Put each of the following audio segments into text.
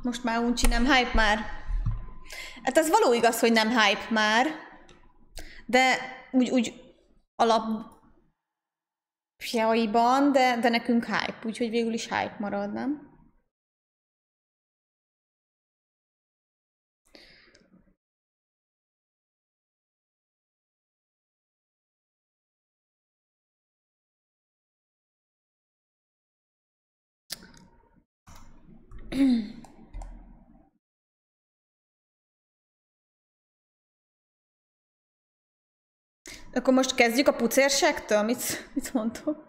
Most már uncsi, nem hype már. Hát ez való igaz, hogy nem hype már, de úgy alapjaiban, de nekünk hype, úgyhogy végül is hype marad, nem? Akkor most kezdjük a pucérségtől? Mit mondtok?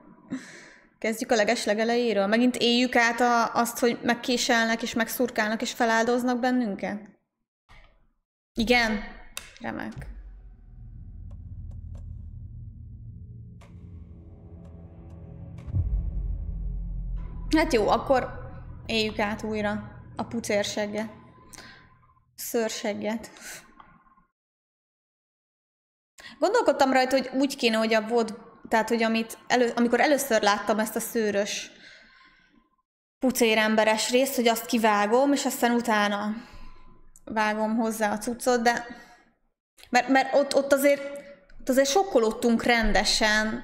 Kezdjük a legelejéről? Megint éljük át azt, hogy megkéselnek és megszurkálnak és feláldoznak bennünket? Igen? Remek. Hát jó, akkor éljük át újra a pucérséget. Szőrséget. Gondolkodtam rajta, hogy úgy kéne, hogy a volt, tehát hogy amikor először láttam ezt a szőrös pucéremberes részt, hogy azt kivágom, és aztán utána vágom hozzá a cuccot, de mert ott azért sokkolódtunk rendesen,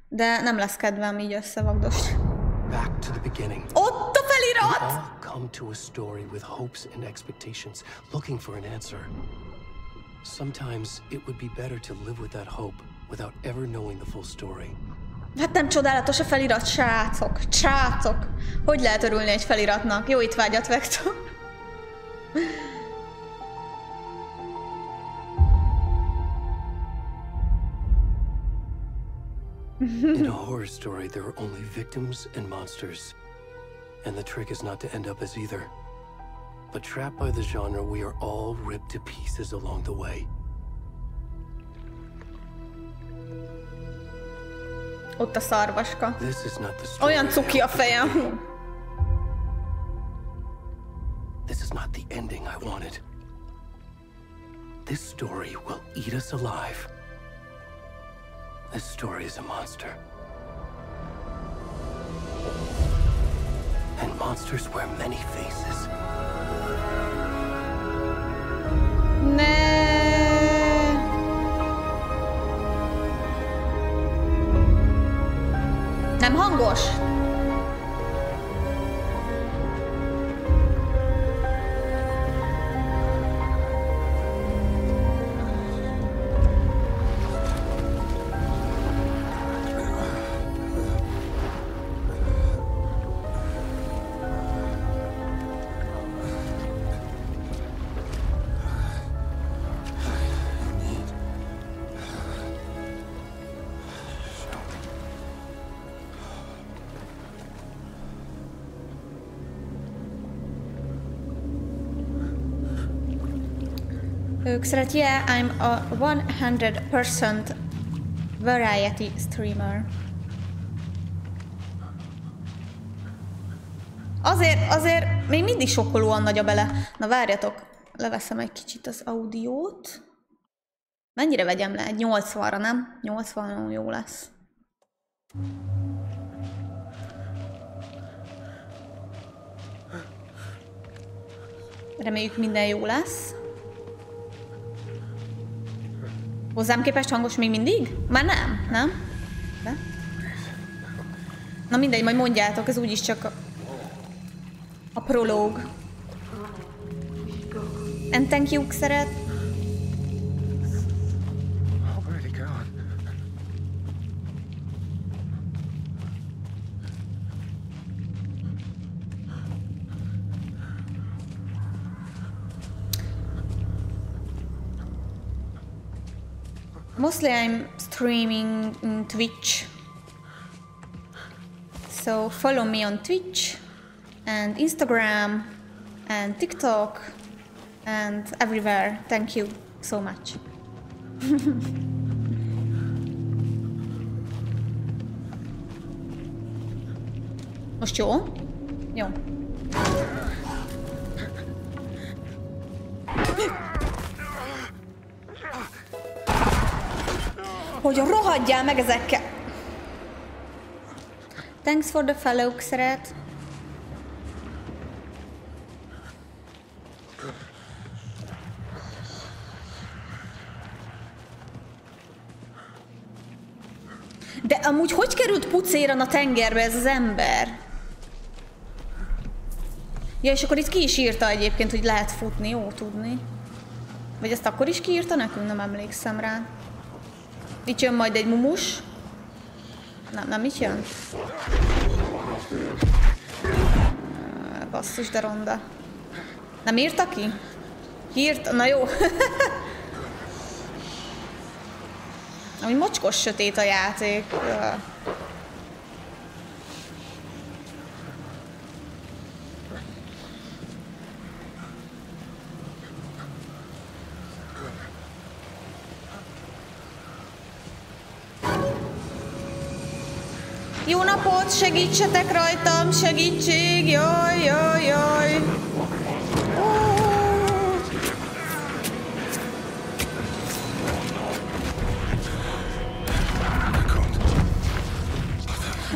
de nem lesz kedvem így összevagdosni. Ott a felirat! Sometimes it would be better to live with that hope without ever knowing the full story. Hát nem csodálatos a felirat, srácok! Hogy lehet örülni egy feliratnak? Jó étvágyat, Vektor! In a horror story, there are only victims and monsters. And the trick is not to end up as either. But trapped by the genre, we are all ripped to pieces along the way. Ott a szarvaska. Olyan cuki a fejem. This is not the ending I wanted. This story will eat us alive. This story is a monster. And monsters wear many faces. Nem hangos? Ők szeret, yeah, I'm a 100% variety streamer. Azért még mindig sokkolóan nagy a bele. Na várjatok, leveszem egy kicsit az audiót. Mennyire vegyem le? Egy 80-ra, nem? 80 jó lesz. Reméljük minden jó lesz. Hozzám képest hangos még mindig? Már nem, nem? De? Na mindegy, majd mondjátok, ez úgyis csak a prológ. And thank you, szeret. Mostly I'm streaming in Twitch, so follow me on Twitch and Instagram and TikTok and everywhere. Thank you so much. Most jó? Jó. Hogy rohadjál meg ezekkel! Thanks for the follow, szeret. De amúgy hogy került pucéran a tengerbe ez az ember? Ja, és akkor itt ki is írta egyébként, hogy lehet futni, jó tudni. Vagy ezt akkor is kiírta nekünk? Nem emlékszem rá. Itt jön majd egy mumus. Nem itt jön? Basszus, de ronda. Nem írta ki? Írta? Na jó. Amúgy mocskos sötét a játék. Jó napot, segítsetek rajtam, segítség, jaj, jaj, jaj.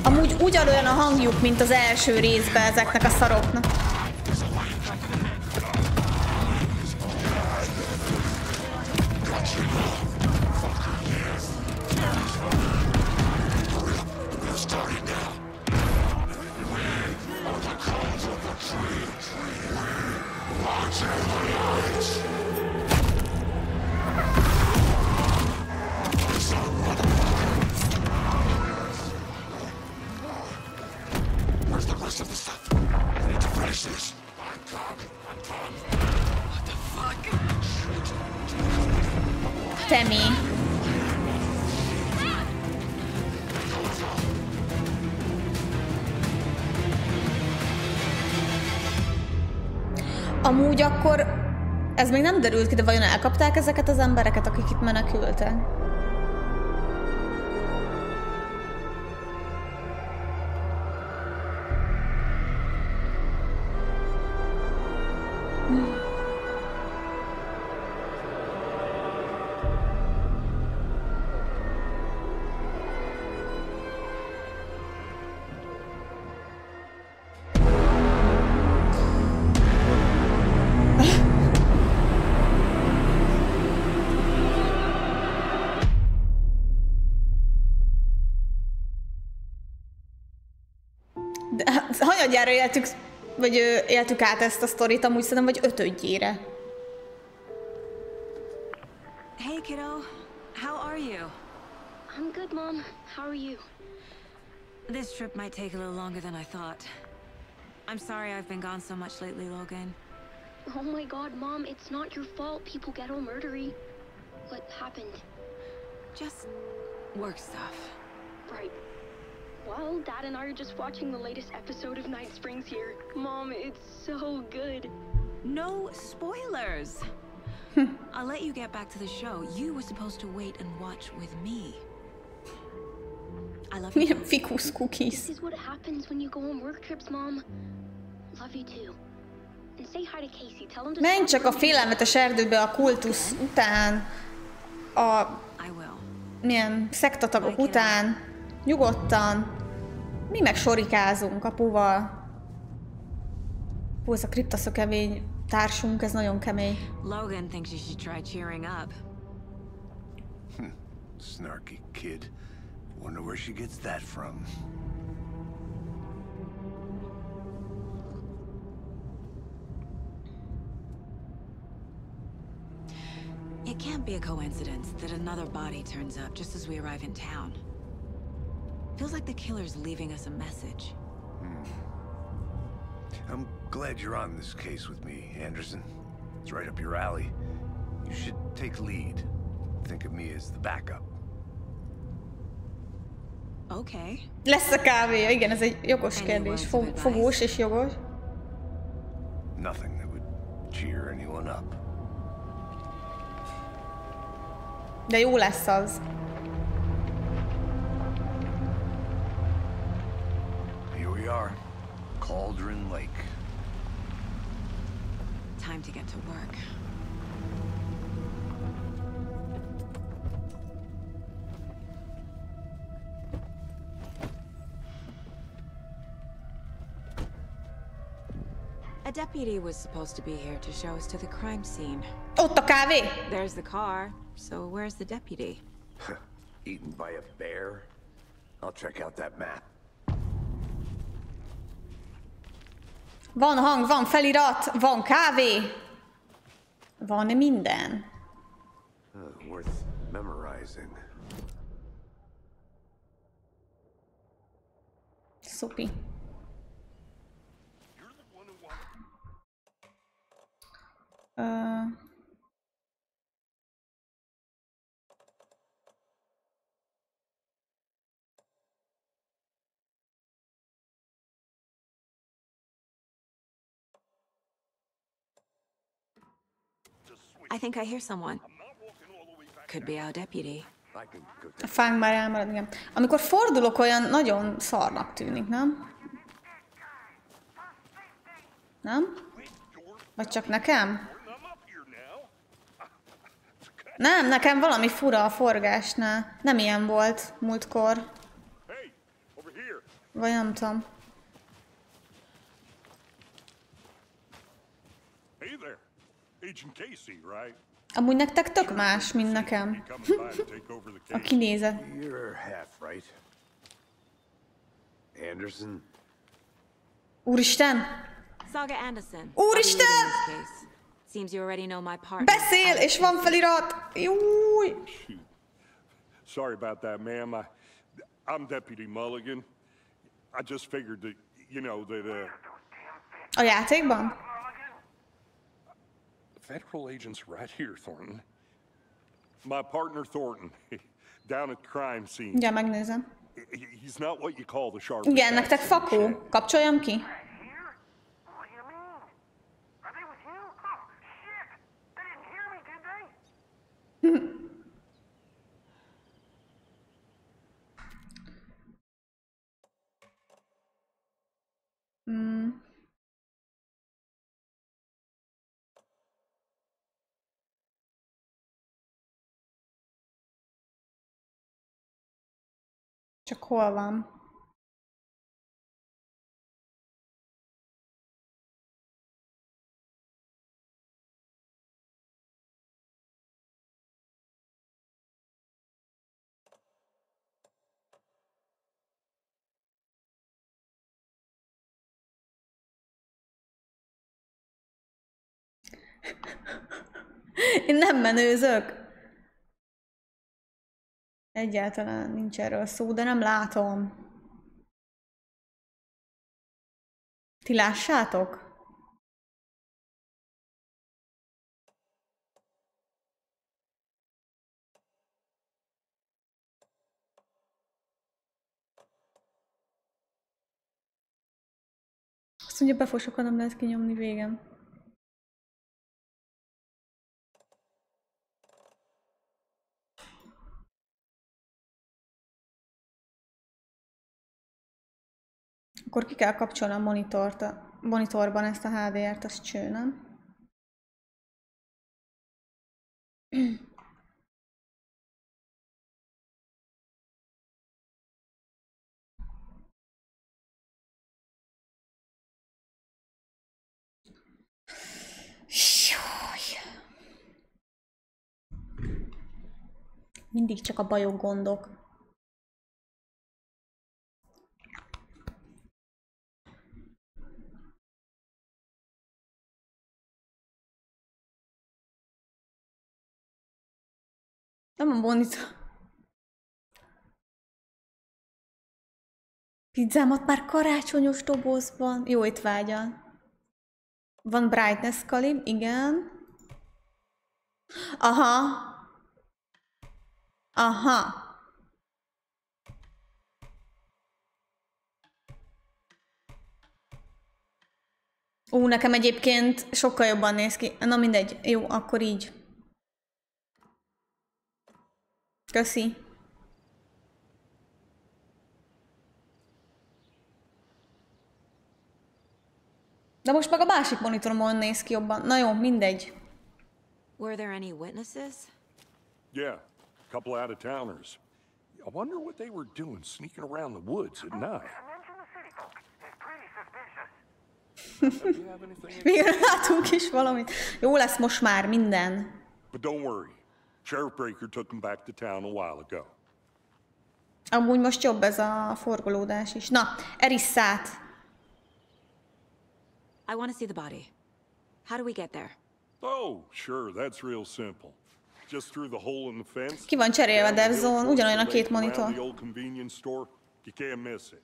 Amúgy ugyanolyan a hangjuk, mint az első részben ezeknek a szaroknak. Temi. Amúgy akkor ez még nem derült ki, de vajon elkapták ezeket az embereket, akik itt menekültek? Hanyadjára éltük, vagy éltük át ezt a sztorit, amúgy szerintem, vagy 5-ödjére. Hey kiddo, how are you? I'm good, Mom. How are you? This trip might take a little longer than I thought. I'm sorry I've been gone so much lately, Logan. Oh my God, Mom, it's not your fault. People get all murdery. What happened? Just work stuff. Right. Well, Dad and I are just watching the latest episode of Night Springs here. Mom, it's so good. No spoilers! I'll let you get back to the show. You were supposed to wait and watch with me. I love you. Milyen fikus cookies. This is what happens when you go on work trips, Mom. Love you too. And say hi to Casey. Tell him to Menj csak a félelmetes erdőbe a kultusz után, a milyen szektatagok után. Nyugodtan. Mi meg sorikázunk apuval. Hú, ez a kriptaszökevény társunk, ez nagyon kemény. Logan thinks you should try cheering up. Snarky kid. Wonder where she gets that from. It can't be a coincidence that another body turns up just as we arrive in town. Feels like the killer's leaving us a message. I'm glad you're on this case with me, Anderson. It's right up your alley. You should take lead. Think of me as the backup. Okay. Lesz a kávé, igen, ez egy jogos kérdés. Fogós és jogos. Nothing that would cheer anyone up. De jó lesz az. Here we are. Cauldron Lake. Time to get to work. A deputy was supposed to be here to show us to the crime scene. Ott a kávé? There's the car, so where's the deputy? Eaten by a bear? I'll check out that map. Van hang, van felirat, van kávé. Van minden. Worth memorizing. Szupi. I think I hear someone. Could be our deputy. A fánk már elmarad, igen. Amikor fordulok, olyan nagyon szarnak tűnik, nem? Nem? Vagy csak nekem? Nem, nekem valami fura a forgásnál. Nem ilyen volt múltkor. Vagy nem tudom. Amúgy nektek tök más, mint nekem. A kinézet. Úristen! Saga Anderson. Úristen! Seems you already know my part. Beszél, és van felirat! Júj! Sorry about that, ma'am. I'm Deputy Mulligan. I just figured that, you know, that, A játékban? Federal agents right here, Thornton. My partner, Thornton, down at the crime scene. Ugye, megnézem. He's not what you call the sharp. Igen, nektek fakó. Kapcsoljam ki? Csak hol van? Én nem menőzök. Egyáltalán nincs erről szó, de nem látom. Ti lássátok? Azt mondja, befosokat nem lehet kinyomni végem. Akkor ki kell kapcsolni a monitort, a monitorban ezt a HDR-t, az cső, nem? Mindig csak a bajok, gondok. Nem a monitor. Pizzámat már karácsonyos dobozban. Jó étvágyal. Van brightness kalib, igen. Aha. Aha. Nekem egyébként sokkal jobban néz ki. Na mindegy. Jó, akkor így. Köszi. De most meg a másik monitoromon néz ki jobban. Na jó, mindegy. Were there any witnesses? Yeah, a couple out-of-towners. I wonder what they were doing sneaking around the woods at night. Még látunk is valamit. Jó lesz most már minden. But don't worry. Sheriff Breaker took them back to town a while ago. Amúgy most jobb ez a forgolódás is. Na, Erisszát. I want to see the body. How do we get there? Oh, sure, that's real simple. Just through the hole in the fence. Ki van cserélve, Devzone? Ugyanolyan a két monitor. The old convenience store. You can't miss it.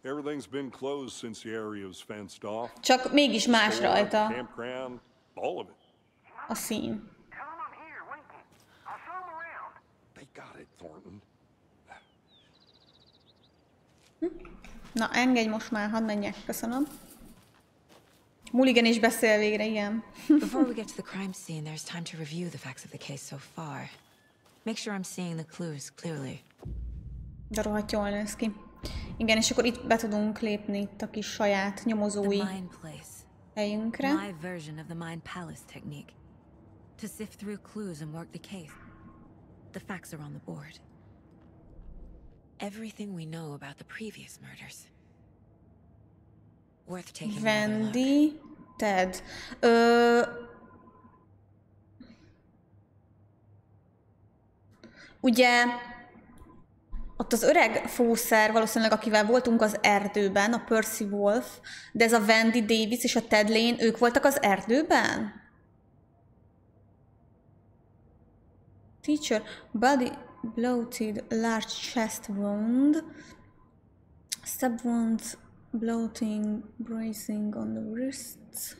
Everything's been closed since the area was fenced off. Csak mégis más rajta Campground, all of it. a szín. They got it, Thornton. Na, engedj most már, hadd menjek, köszönöm. Mulligan is beszél végre, igen. Before we get to the crime scene, there's time to review the facts of the case so far. Make sure I'm seeing the clues clearly. De rohadt jól néz ki. Igen, és akkor itt be tudunk lépni itt a kis saját nyomozói helyünkre. My version of the mind palace technique. To sift through clues and work the case. The facts are on the board. Everything we know about the previous murders. Worth taking Wendy, Ted. Ugye ott az öreg fószer, valószínűleg akivel voltunk az erdőben, a Percy Wolf, de ez a Wendy Davis és a Ted Lane, ők voltak az erdőben? Teacher, body bloated, large chest wound, stab wounds, bloating, bracing on the wrists.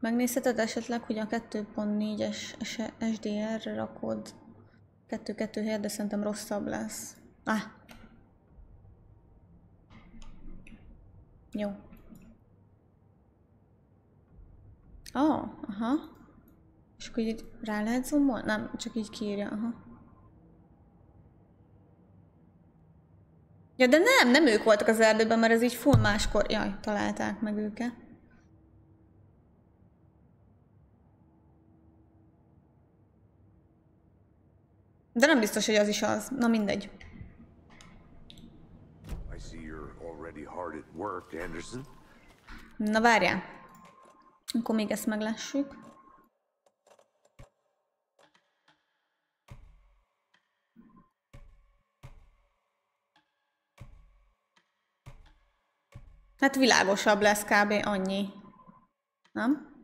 Megnézheted esetleg, hogy a 2.4-es SDR-re rakod 2-2 helyet, de szerintem rosszabb lesz. Jó. Aha. És akkor így rá lehet zoomolni? Nem, csak így kiírja, aha. Ja, de nem ők voltak az erdőben, mert ez így full máskor. Jaj, találták meg őket. De nem biztos, hogy az is az. Na mindegy. I see you're already hard at work, Anderson. Na várjál. Akkor még ezt meglássuk. Hát világosabb lesz kb. Annyi. Nem?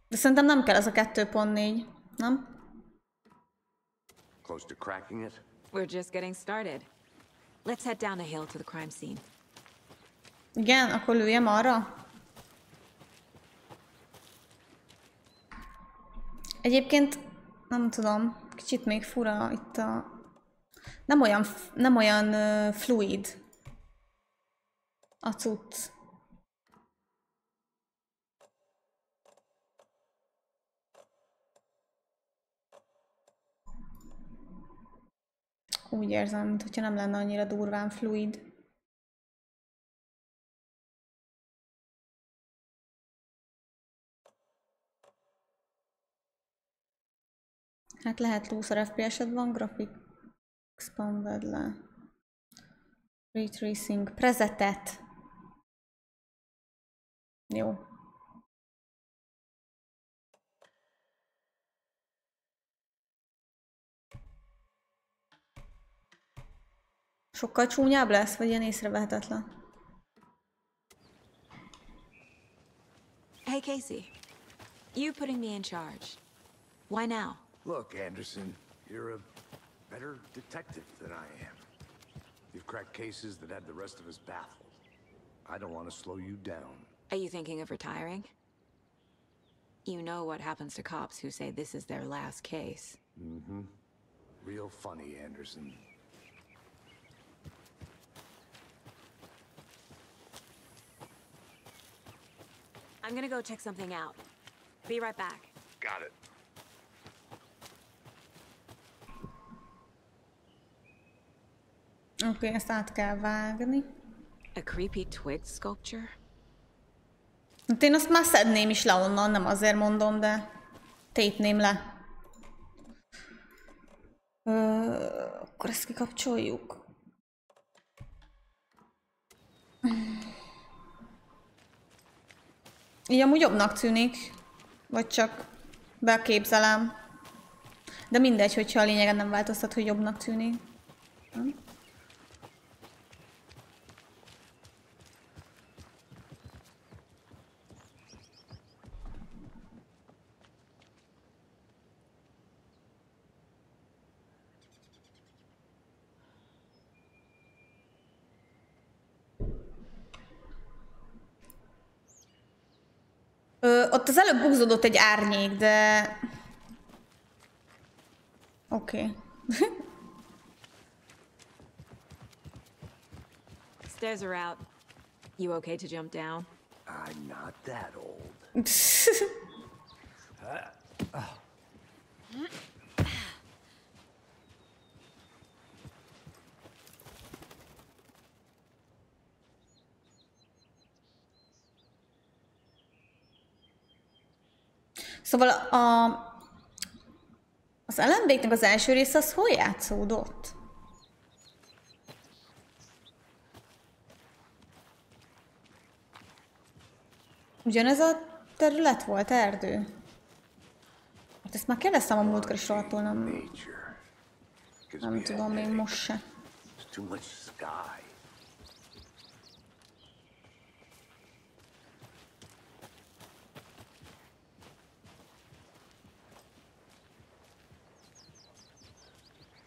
De szerintem nem kell ez a 2.4, nem? Close to cracking it? We're just getting started. Let's head down the hill to the crime scene. Igen, akkor lőjem arra. Egyébként, nem tudom, kicsit még fura itt a... Nem olyan fluid a cucc. Úgy érzem, mintha nem lenne annyira durván fluid. Hát lehet lószar FPS-ed van, grafik expanded le. Ray tracing, prezetet. Jó. Sokkal csúnyább lesz, vagy ilyen észrevehetetlen? Hey, Casey. You putting me in charge. Why now? Look, Anderson, you're a better detective than I am. You've cracked cases that had the rest of us baffled. I don't want to slow you down. Are you thinking of retiring? You know what happens to cops who say this is their last case. Mm-hmm. Real funny, Anderson. I'm gonna go check something out. Be right back. Got it. Oké, ezt át kell vágni. A creepy twig sculpture? Hát én azt már szedném is le onnan, nem azért mondom, de tépném le. Akkor ezt kikapcsoljuk. Így amúgy jobbnak tűnik, vagy csak beképzelem. De mindegy, hogyha a lényegen nem változtat, hogy jobbnak tűnik. Ott az előbb bugzódott egy árnyék, de... Oké. Stairs are out. You okay to jump down? I'm not that old. Szóval az Alan Wake-nek az első része az hol játszódott? Ugyanez a terület volt, erdő? Hát ezt már kérdeztem a múltkor is rohadtul, nem tudom még most se.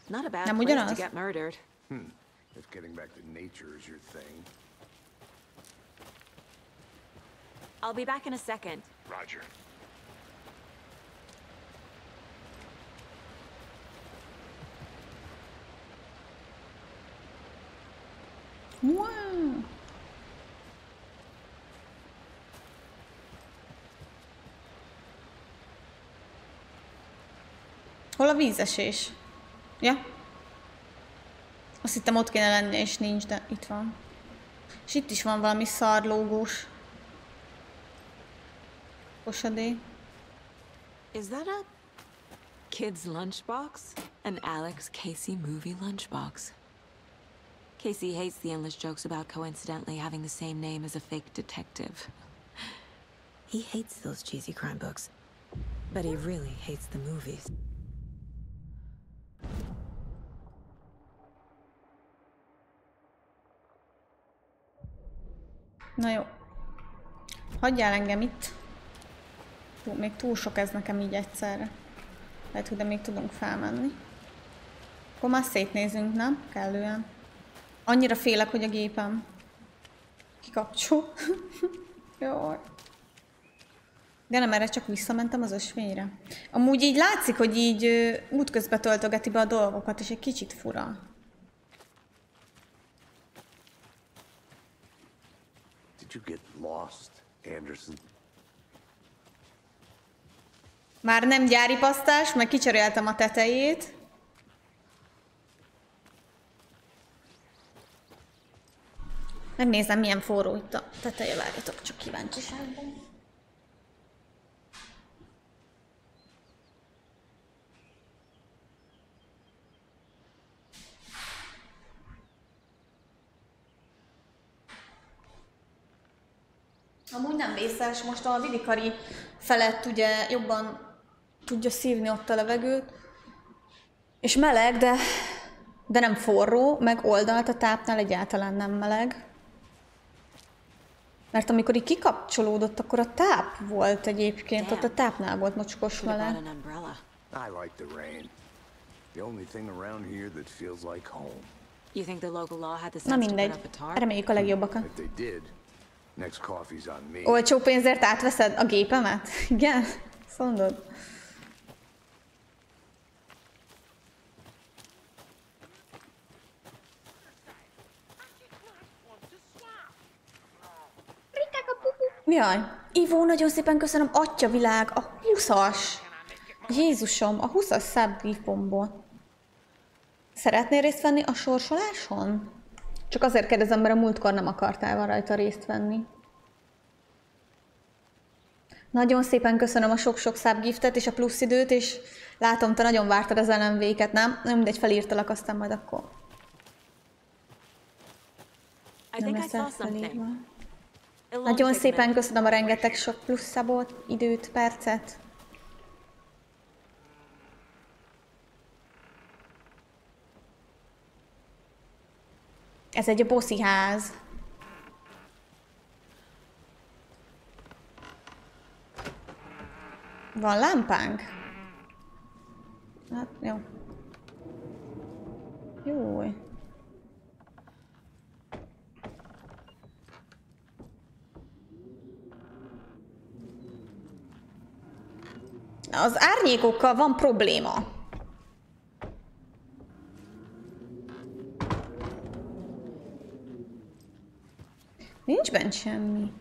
Not a bad place to get murdered. If getting back to nature is your thing. I'll be back in a second. Roger. Wow. Hol a vízesés? Ja? Azt hittem ott kéne lenni, és nincs, de itt van. És itt is van valami szarlógós kosadé. Is that a kid's lunchbox? An Alex Casey movie lunchbox. Casey hates the endless jokes about coincidentally having the same name as a fake detective. He hates those cheesy crime books, but he really hates the movies. Na jó. Hagyjál engem itt. Még túl sok ez nekem így egyszerre. Lehet, hogy de még tudunk felmenni. Akkor már szétnézünk, nem? Kellően. Annyira félek, hogy a gépem kikapcsol. Jaj. De nem, erre csak visszamentem az ösvényre. Amúgy így látszik, hogy így útközben töltögeti be a dolgokat, és egy kicsit fura. Did you get lost, Anderson? Már nem gyári pasztás, meg kicseréltem a tetejét. Megnézem, milyen forró itt a teteje, várjatok, csak kíváncsiságban. Amúgy nem vészes, most a vidikari felett ugye jobban tudja szívni ott a levegőt. És meleg, de nem forró, meg oldalt a tápnál egyáltalán nem meleg. Mert amikor így kikapcsolódott, akkor a táp volt egyébként, ott a tápnál volt mocskos meleg. I like the rain. The only thing around here that feels like home. You think the local law had the Na sense to put mindegy, up a tarp? reméljük a legjobbakat. If they did, next coffee's on me. Olcsó pénzért átveszed a gépemet? Igen? Azt mondod? Jaj, Ivó, nagyon szépen köszönöm, atyavilág, a 20-as. Jézusom, a 20-as szább gifomból. Szeretnél részt venni a sorsoláson? Csak azért kérdezem, mert a múltkor nem akartál rajta részt venni. Nagyon szépen köszönöm a sok-sok subgiftet és a plusz időt, és látom, te nagyon vártad az LMV-ket, nem? Nem mindegy, felírtalak, aztán majd akkor. Nem leszel felírva. Nagyon szépen köszönöm a rengeteg sok plusz szabot, időt, percet. Ez egy bossi ház. Van lámpánk? Hát, jó. Jó. Az árnyékokkal van probléma. Nincs bent semmi.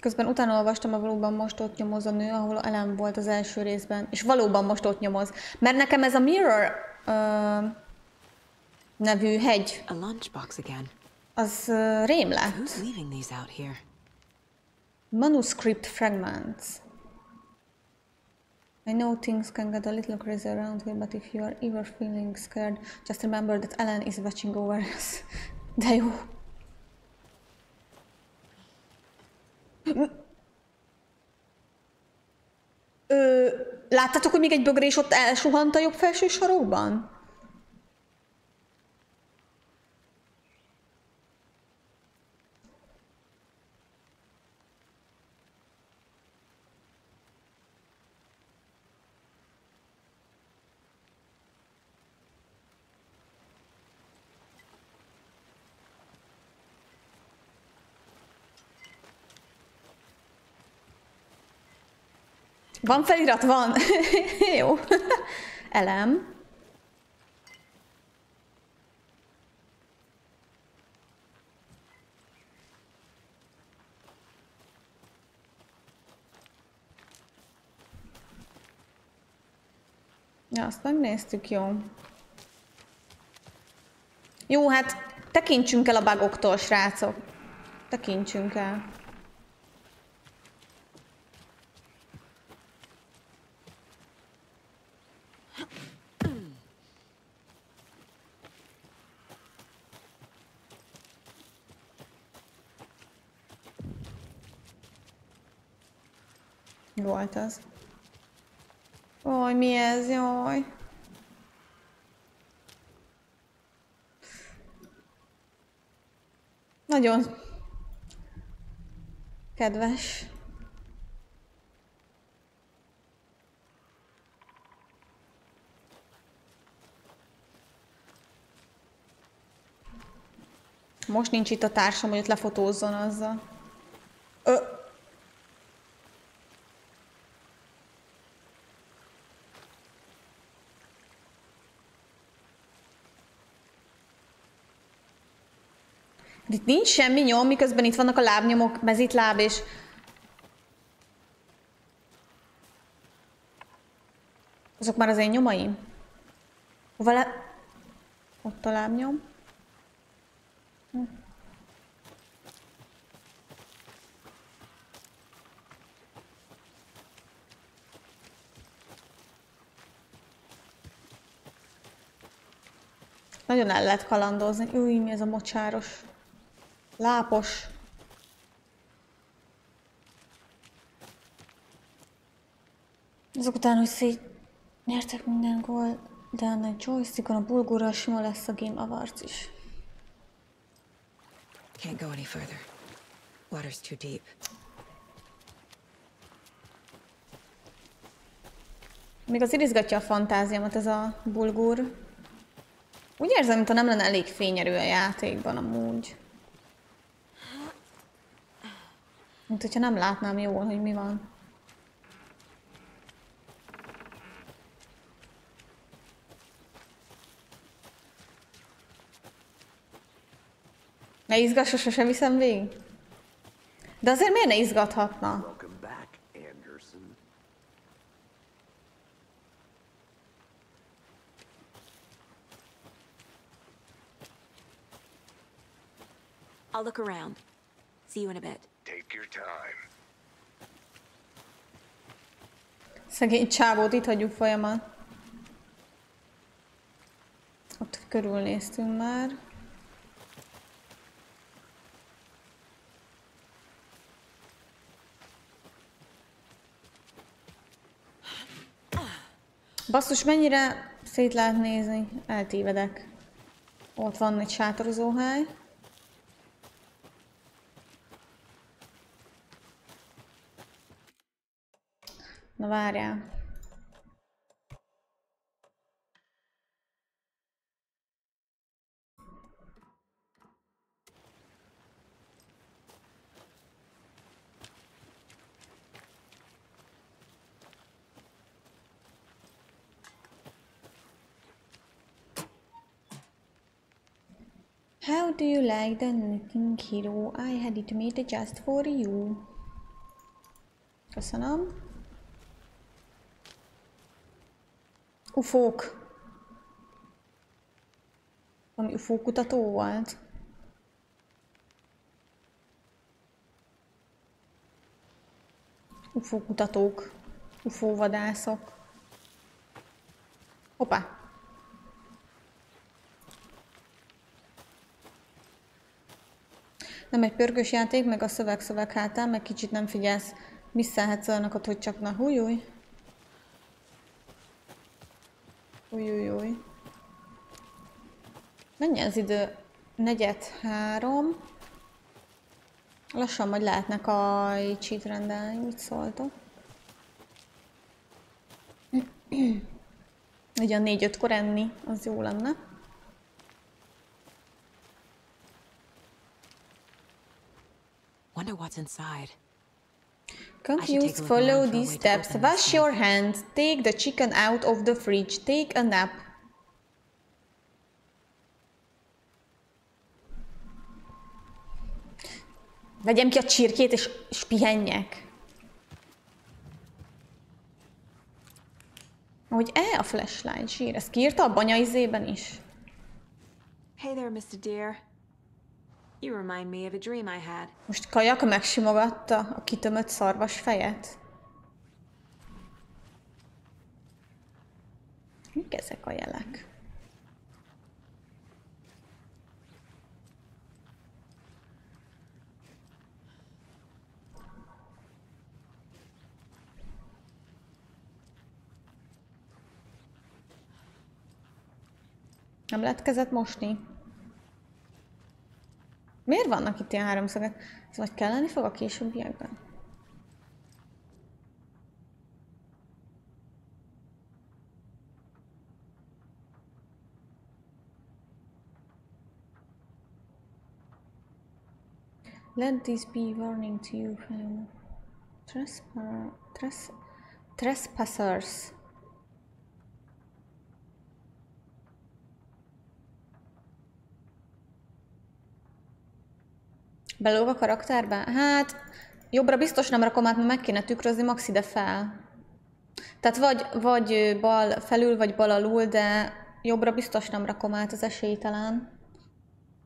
Közben utána olvastam, a valóban most ott nyomoz a nő, ahol Ellen volt az első részben. És valóban most ott nyomoz. Mert nekem ez a Mirror nevű hegy. Az rém lett. Manuscript fragments. I know things can get a little crazy around here, but if you are ever feeling scared, just remember that Ellen is watching over us. De jó. Láttatok, hogy még egy bögrés ott elsuhant a jobb felső sarokban? Van felirat? Van. Jó. Elem. Ja, azt megnéztük, jó. Jó, hát tekintsünk el a bugoktól, srácok. Tekintsünk el. Volt az. Oj, mi ez? Jaj. Nagyon kedves. Most nincs itt a társam, hogy ott lefotózzon azzal. Itt nincs semmi nyom, miközben itt vannak a lábnyomok, mezitláb és... Azok már az én nyomaim? Hova le... Ott a lábnyom. Nagyon el lehet kalandozni. Új, mi ez a mocsáros. Lápos. Azok után, hogy szétnyertek minden gól, de ennek joystickon a bulgurral sima lesz a game avarc is. Can't go any further. Water's too deep. Még az izgatja a fantáziámat ez a bulgur. Úgy érzem, mintha nem lenne elég fényerő a játékban amúgy. Mint hogyha nem látnám jól, hogy mi van. Ne izgassa, sosem viszem végig. De azért miért ne izgathatna? Welcome back, Anderson. I'll look around. See you in a bit. Take your time. Szegény csávót itt hagyjuk folyamat. Ott körülnéztünk már. Basszus, mennyire szét lehet nézni? Eltévedek. Ott van egy sátorozóhely. Na várjál. How do you like the knitting hero? I had it made just for you. Köszönöm. Ufók. Valami ufó kutató volt. Ufó kutatók. Ufó vadászok. Hoppá. Nem egy pörgős játék, meg a szöveg hátán, meg kicsit nem figyelsz. Misszelhetsz olyanokat, hogy csak na hújúj. Újújúj. Mennyi az idő? 4:03. Lassan majd lehetnek a cheat rendelni, mit szóltok? Ugyan 4-5-kor enni, az jó lenne. Wonder what's inside. Confused, follow these steps. Wash your hands. Take the chicken out of the fridge. Take a nap. Vegyem ki a csirkét és pihenjek. Ahogy a flashlight zsír. Ezt kiírta a banyaizében is. Hey there, Mr. Deer. You remind me of a dream I had. Most Kajak megsimogatta a kitömött szarvas fejet. Mik ezek a jelek? Nem lehet kezet mosni? Miért vannak itt ilyen háromszögek? Ez vagy kelleni fog a későbbiekben? Let this be warning to you, fellow trespassers. Belóg a karakterbe? Hát, jobbra biztos nem rakom át, mert meg kéne tükrözni max ide fel. Tehát vagy bal felül, vagy bal alul, de jobbra biztos nem rakom át, az esélytelen.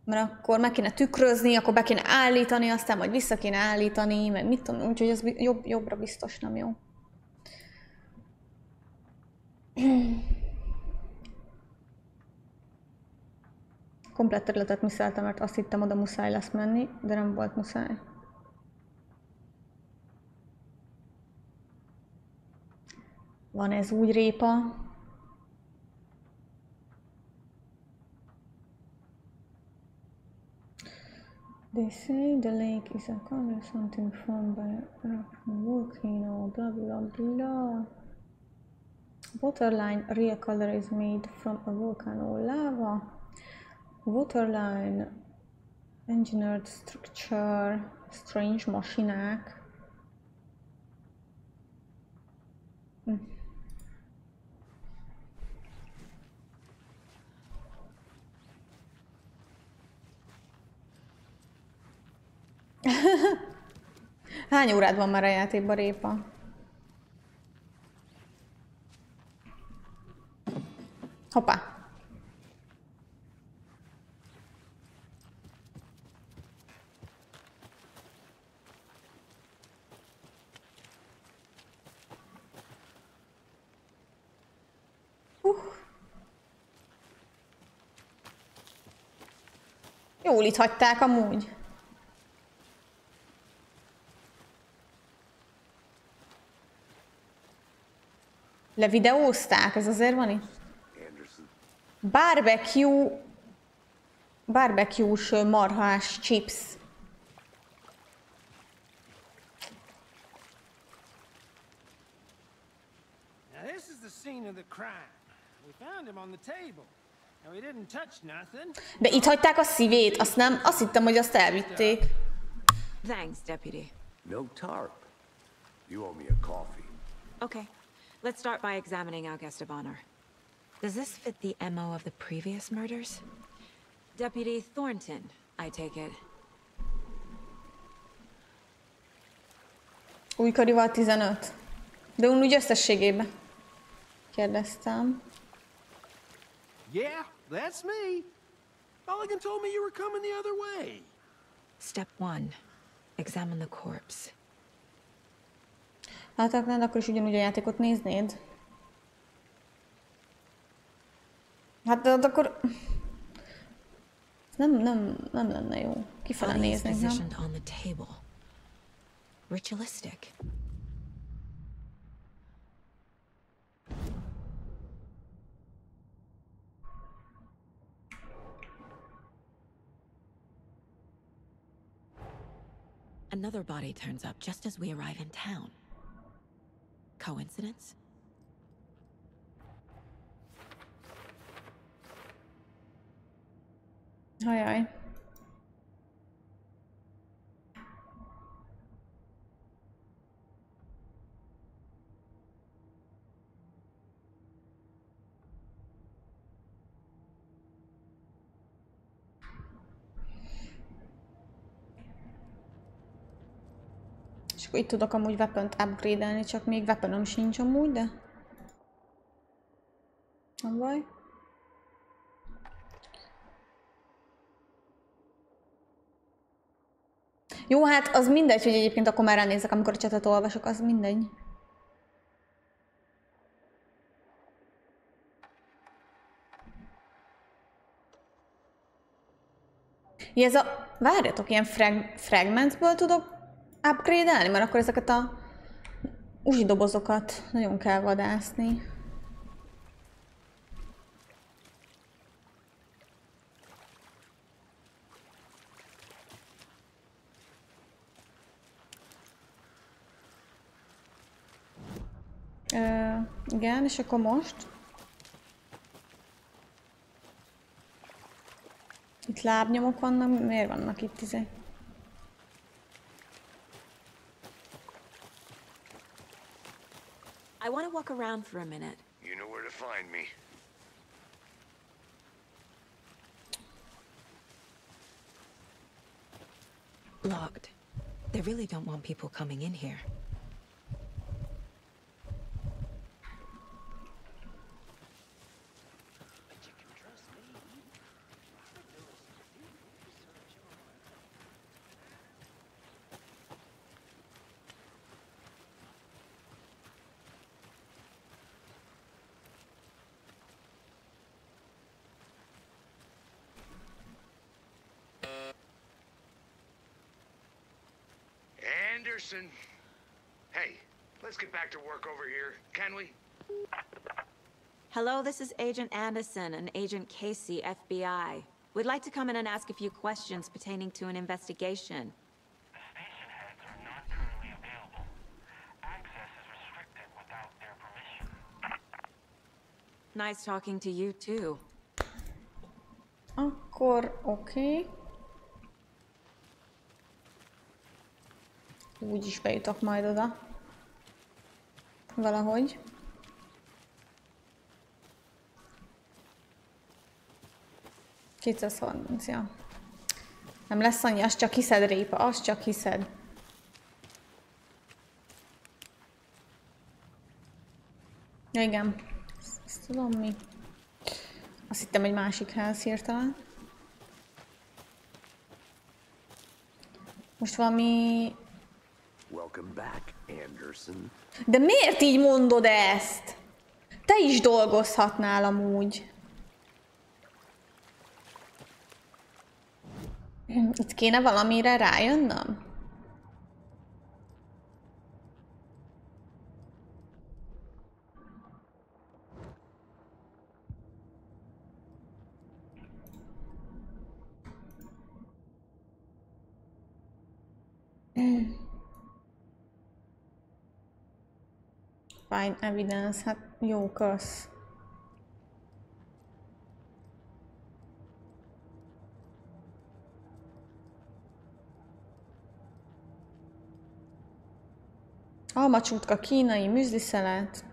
Mert akkor meg kéne tükrözni, akkor be kéne állítani, aztán majd vissza kéne állítani, meg mit tudom, úgyhogy ez jobbra biztos nem jó. Komplett területet misszeltem, mert azt hittem, oda muszáj lesz menni, de nem volt muszáj. Van ez úgy répa. They say the lake is a color something formed by a volcano, blah blah blah. Waterline real color is made from a volcano lava. Waterline engineered structure, strange masinák. Hány órád van már a játékban, Répa? Hoppá! Jól itt hagyták amúgy. Levideózták? Ez azért van itt? Barbecue-s marhás chips. Now this is the scene of the crime. We found him on the table. And we didn't touch nothing. De itt hagyták a szívét, azt hittem, hogy azt elvitték. Thanks, Deputy. No tarp. You owe me a coffee. Okay, let's start by examining our guest of honor. Does this fit the MO of the previous murders? Deputy Thornton, I take it. Újkorival 15. De úgy összességében kérdeztem. Yeah, that's me. Mulligan told me you were coming the other way. Step 1. Examine the corpse. Láthatnád, akkor is ugyanúgy a játékot néznéd? Hát de akkor... Nem lenne jó. Kifele nézni, nem? On the table. Ritualistic. Another body turns up just as we arrive in town. Coincidence? Ajaj. És akkor itt tudok amúgy weapont upgrade-elni, csak még weaponom sincs amúgy, de... Nem baj. Jó, hát az mindegy, hogy egyébként akkor már ránézek, amikor a csetet olvasok, az mindegy. Ja, ez a... Várjatok, ilyen fragmentsből tudok upgrade-elni? Mert akkor ezeket a uzsidobozokat nagyon kell vadászni. Igen, és akkor most... Itt lábnyomok vannak, miért vannak itt izé? I want to walk around for a minute. You know where to find me. Locked. They really don't want people coming in here. Anderson. Hey, let's get back to work over here, can we? Hello, this is Agent Anderson and Agent Casey, FBI. We'd like to come in and ask a few questions pertaining to an investigation. The station heads are not currently available. Access is restricted without their permission. Nice talking to you, too. Akkor oké. Úgy is bejutok majd oda. Valahogy. Ja. Nem lesz annyi, azt csak hiszed, répa, azt csak hiszed. Ja, igen. Ezt tudom mi. Azt hittem egy másik ház hirtelen. Most valami... Welcome back, Anderson. De miért így mondod ezt? Te is dolgozhatnál amúgy. Itt kéne valamire rájönnöm? Find evidence, hát jó, kösz. Almacsutka, kínai, müzliszelet.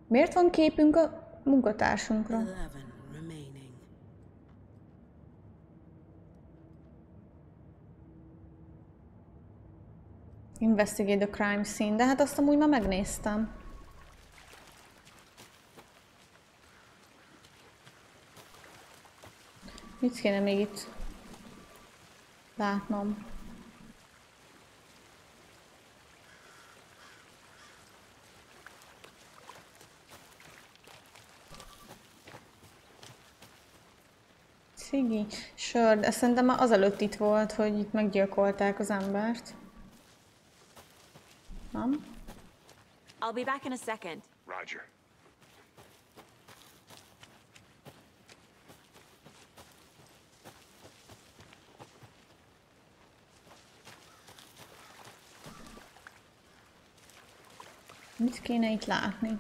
Miért van képünk a munkatársunkra? Investigate the crime scene, de hát azt amúgy már megnéztem. Mit kéne még itt látnom? Cigi, sör, de szerintem már azelőtt itt volt, hogy itt meggyilkolták az embert. Nem? I'll be back in a second. Roger. Mit kéne itt látni?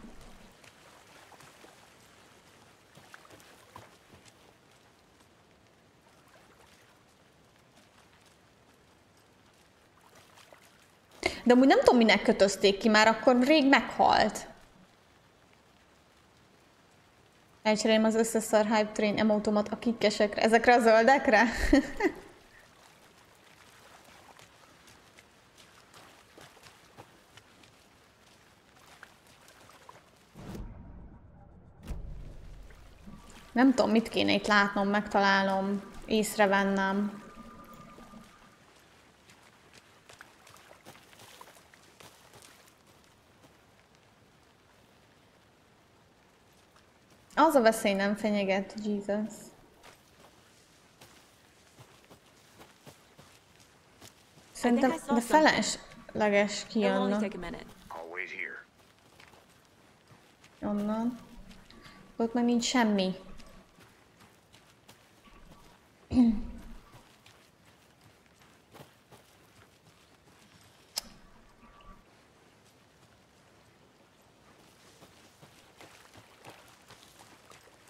De amúgy nem tudom, minek kötözték ki, már akkor rég meghalt. Elcserélem az összes szar hype train emotomat a kikkesekre, ezekre a zöldekre? Nem tudom, mit kéne itt látnom, megtalálnom, észrevennem. Az a veszély nem fenyeget, Jesus. Szerintem, de felesleges kijönni. Onnan. Ott meg nincs semmi.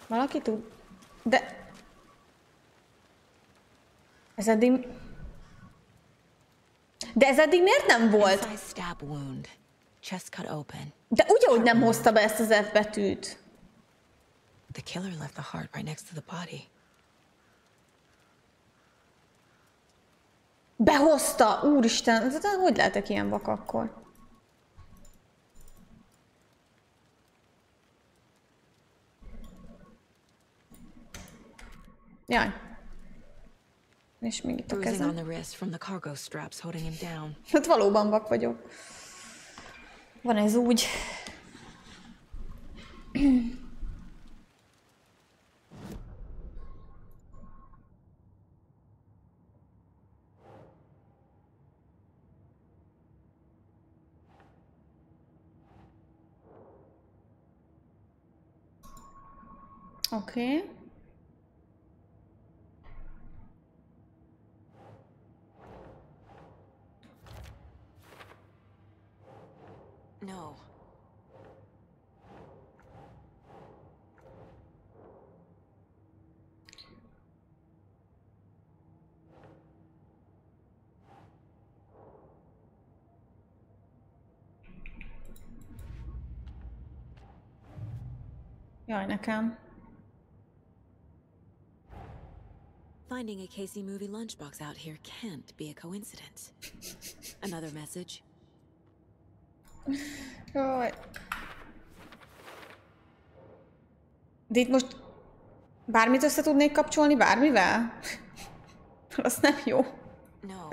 Valaki tud... De... Ez eddig... De ez eddig miért nem volt? De ugyanúgy nem hozta be ezt az F betűt. The killer left the heart right next to the body. Behozta! Úristen! Hogy lehetek ilyen vak akkor? Jaj. És még itt a kezem. Hát valóban vak vagyok. Van ez úgy. Oké. Okay. No. Jaj, nekem. Finding a Casey movie lunchbox out here can't be a coincidence. Another message. Jaj. De itt most bármit össze tudnék kapcsolni bármivel? Az nem jó. No.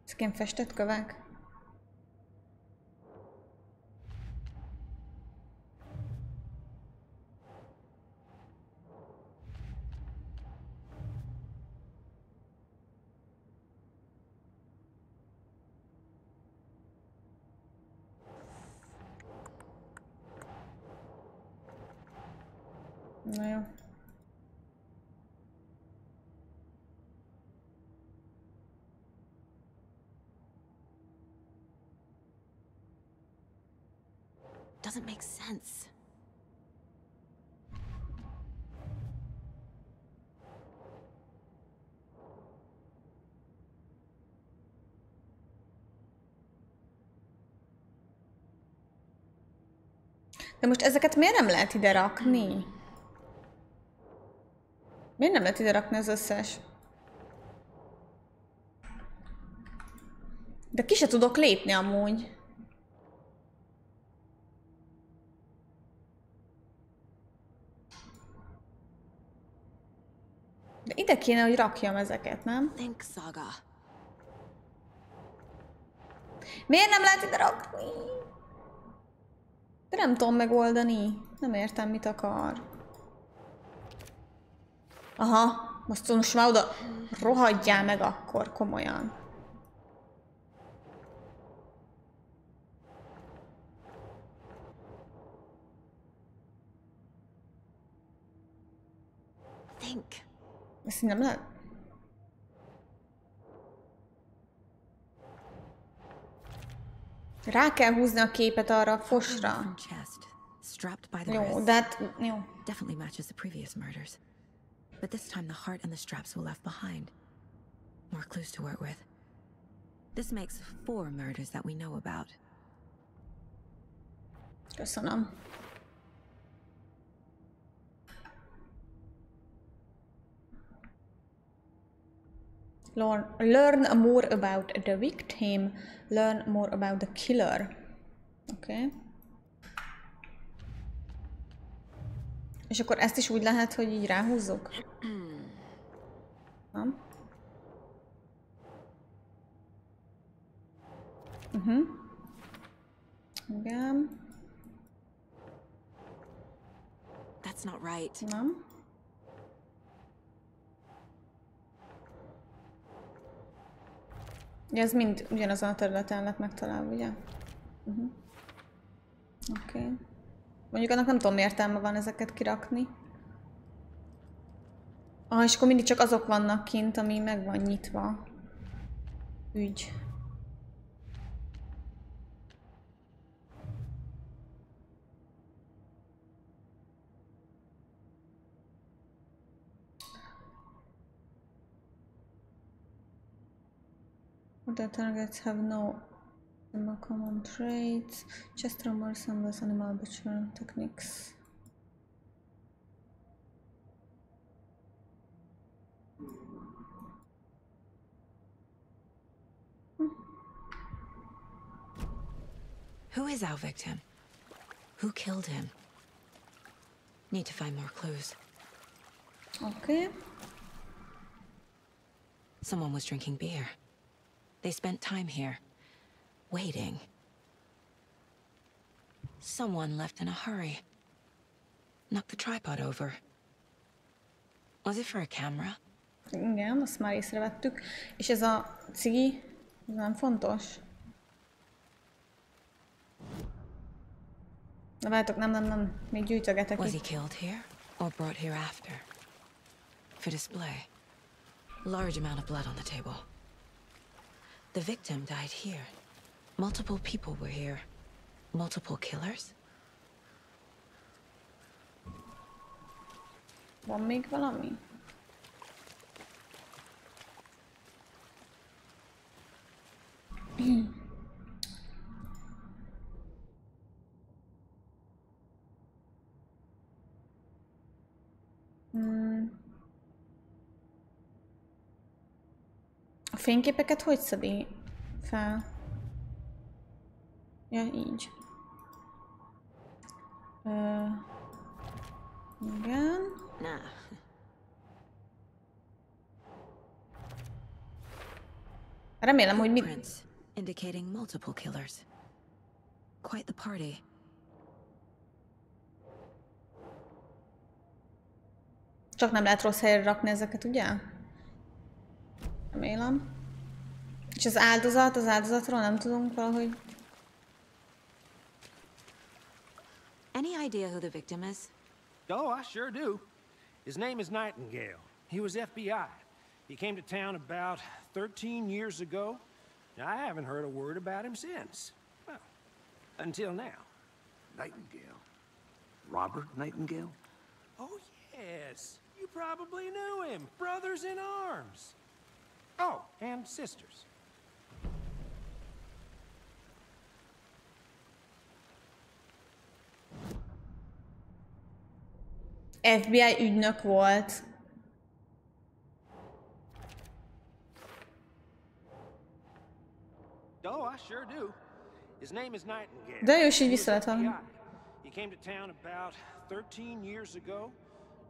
Ezként festett kövek? Na jó. Doesn't make sense. De most ezeket miért nem lehet ide rakni? Miért nem lehet ide rakni az összes? De ki se tudok lépni amúgy. De ide kéne, hogy rakjam ezeket, nem? Think saga. Miért nem lehet ide rakni? De nem tudom megoldani. Nem értem, mit akar. Aha, most már oda rohadjál meg akkor, komolyan. Think. Ezt nem lehet? Rá kell húzni a képet arra a fosra. Jó, de hát... Jó. Definitely matches the previous murders. But this time the heart and the straps were left behind. More clues to work with. This makes 4 murders that we know about. Köszönöm. Learn more about the victim. Learn more about the killer. Okay. És akkor ezt is úgy lehet, hogy így ráhúzzuk? Nem? Igen. That's not right. Nem. Ja, ez mind ugyanazon a területen lett megtalálva, ugye? Oké. Mondjuk annak nem tudom, értelme van ezeket kirakni. Ah, és akkor mindig csak azok vannak kint, ami meg van nyitva. Ügy. The targets have no common traits. Just resembles animal butcher techniques. Who is our victim? Who killed him? Need to find more clues. Okay. Someone was drinking beer. They spent time here, waiting. Someone left in a hurry. Knocked the tripod over. Was it for a camera? Igen, azt már észrevettük. És ez a cigi, ez nem fontos? Na várjátok, nem. Még gyűjtögetek Was he itt. killed here or brought here after? For display. Large amount of blood on the table. The victim died here. Multiple people were here. Multiple killers? Van még valami? fényképeket hogy szedi fel? Ja, így. Igen. Remélem, hogy mi... Indicating multiple killers. Quite the party. Csak nem lehet rossz helyre rakni ezeket, ugye? Remélem. És az áldozatról nem tudunk valahogy... Any idea who the victim is? Oh, I sure do. His name is Nightingale. He was FBI. He came to town about 13 years ago. I haven't heard a word about him since. Well, until now. Nightingale? Robert Nightingale? Oh, yes. You probably knew him. Brothers in arms. Oh, and sisters. FBI ügynök volt. Oh, I sure do. His name is Nightingale. De ő is így vissza lett hallani. He came to town about 13 years ago.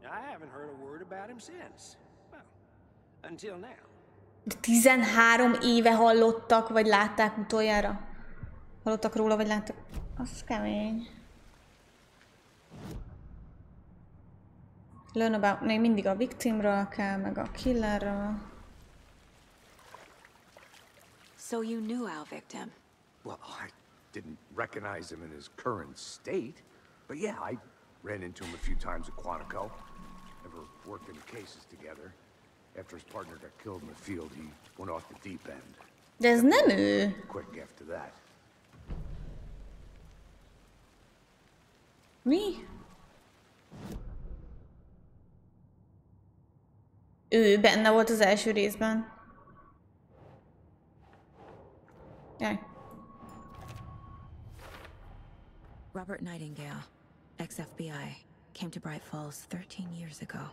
I haven't heard a word about him since. Well, until now. 13 éve hallottak, vagy látták utoljára? Hallottak róla, vagy láttak? Az kemény. Learn about... Még mindig a victimről kell, meg a killerről. So you knew our victim? Well, I didn't recognize him in his current state. But yeah, I ran into him a few times at Quantico. Never worked any cases together. After his partner got killed in the field, he went off the deep end. De ez nem ő. Quick after that. Mi? Ő benne volt az első részben. Jaj. Robert Nightingale, ex-FBI, came to Bright Falls 13 years ago.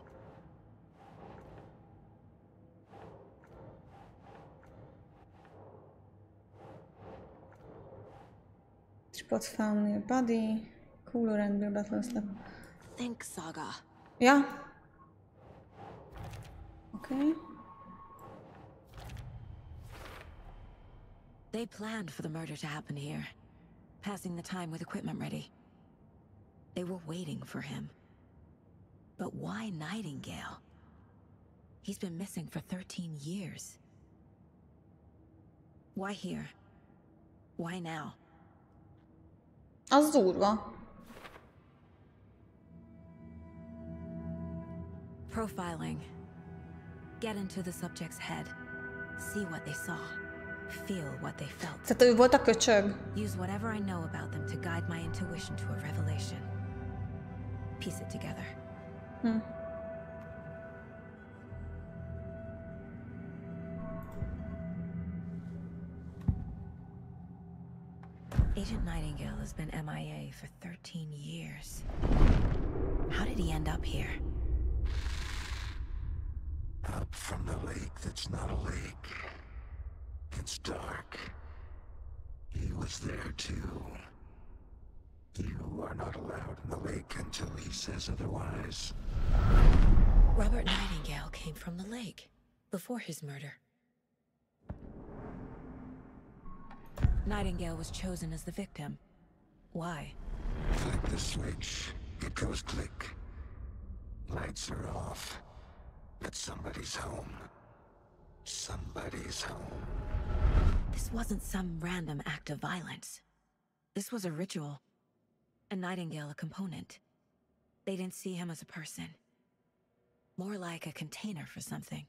Spot found near body. Cooler and beer battle slap. Think Saga. Ja. Okay. They planned for the murder to happen here, passing the time with equipment ready. They were waiting for him. But why Nightingale? He's been missing for 13 years. Why here? Why now? Az durva. Profiling. Get into the subject's head. See what they saw. Feel what they felt. Tehát ő volt a köcsög. Use whatever I know about them to guide my intuition to a revelation. Piece it together. Agent Nightingale has been MIA for 13 years. How did he end up here? Up from the lake that's not a lake. It's dark. He was there too. You are not allowed in the lake until he says otherwise. Robert Nightingale came from the lake before his murder. Nightingale was chosen as the victim. Why? Flick the switch. It goes click. Lights are off. But somebody's home. Somebody's home. This wasn't some random act of violence. This was a ritual. And Nightingale a component. They didn't see him as a person. More like a container for something.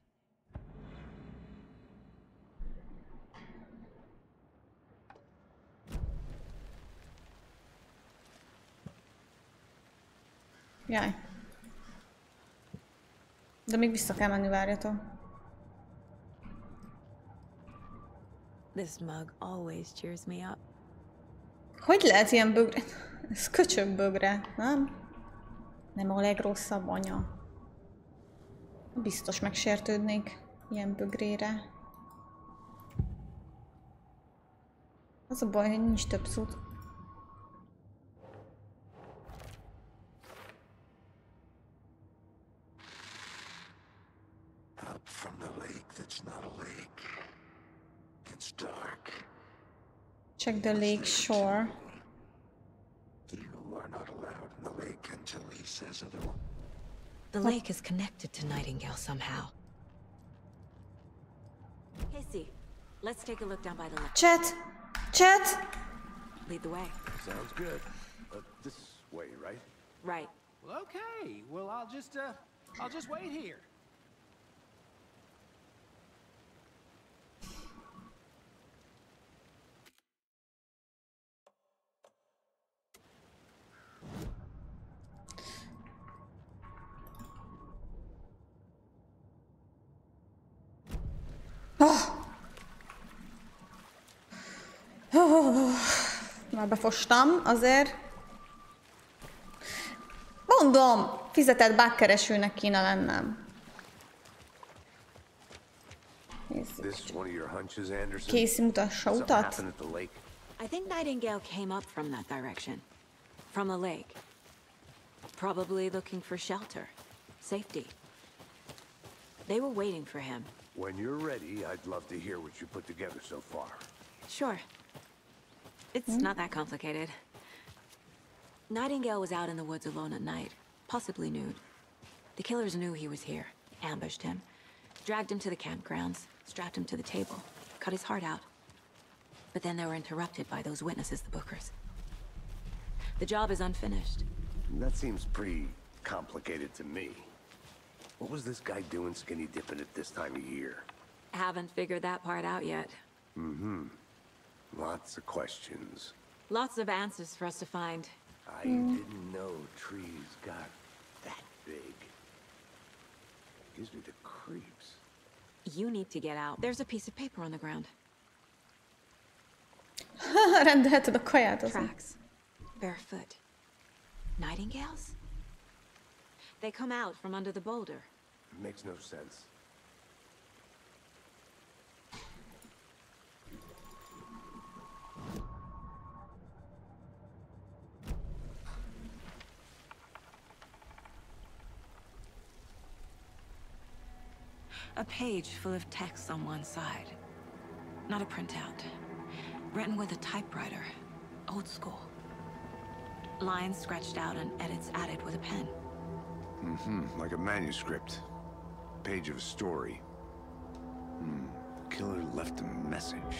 Jaj. De még vissza kell menni, várjatok. This mug always cheers me up. Hogy lehet ilyen bögre? Ez köcsög bögre, nem? Nem a legrosszabb anya. Biztos megsértődnék ilyen bögrére. Az a baj, hogy nincs több cucc. Up from the lake that's not a lake. It's dark. Check the lake shore. You are not allowed in the lake until he says otherwise. The lake is connected to Nightingale somehow. Casey, let's take a look down by the lake. Chat! Chat! Lead the way. Sounds good. This way, right? Right. Well, okay. Well, I'll just wait here. Már befostam, azért. Mondom, fizetett bugkeresőnek kéne lennem. Casey mutassa utat. I think Nightingale came up from that direction. From the lake. Probably looking for shelter. Safety. They were waiting for him. When you're ready, I'd love to hear what you put together so far. Sure. It's not that complicated. Nightingale was out in the woods alone at night, possibly nude. The killers knew he was here, ambushed him, dragged him to the campgrounds, strapped him to the table, cut his heart out. But then they were interrupted by those witnesses, the Bookers. The job is unfinished. That seems pretty complicated to me. What was this guy doing skinny dipping at this time of year? Haven't figured that part out yet. Mm-hmm. Lots of questions. Lots of answers for us to find. I didn't know trees got that big. Gives me the creeps. You need to get out. There's a piece of paper on the ground. Rendelheted a kaját azon. Tracks. Barefoot. Nightingales? They come out from under the boulder. Makes no sense. A page full of text on one side. Not a printout. Written with a typewriter. Old school. Lines scratched out and edits added with a pen. Mm-hmm. Like a manuscript. Page of a story. Killer left a message.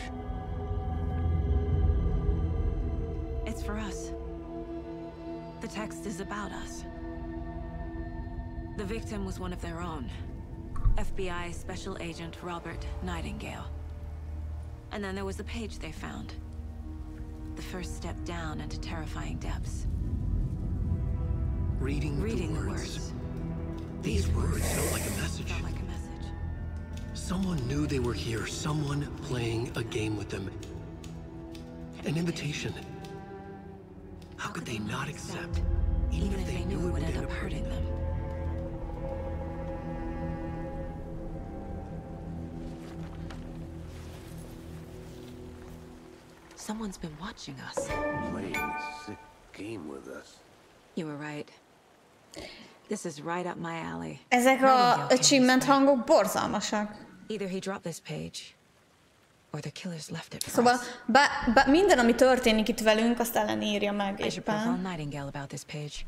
It's for us. The text is about us. The victim was one of their own. FBI Special Agent Robert Nightingale. And then there was the page they found. The first step down into terrifying depths. Reading the words. These words felt like a message. Felt like a message. Someone knew they were here. Someone playing a game with them. An invitation. How could they not accept? Even if they knew it would end up hurting them. Someone's been watching us. Playing a sick game with us. You were right. This is right up my alley. Ezek a achievement hangok borzalmasak. Either he dropped this page, or the killers left it for Szóval us. minden, ami történik itt velünk, azt ellenírja meg I should profile éppen. Nightingale about this page.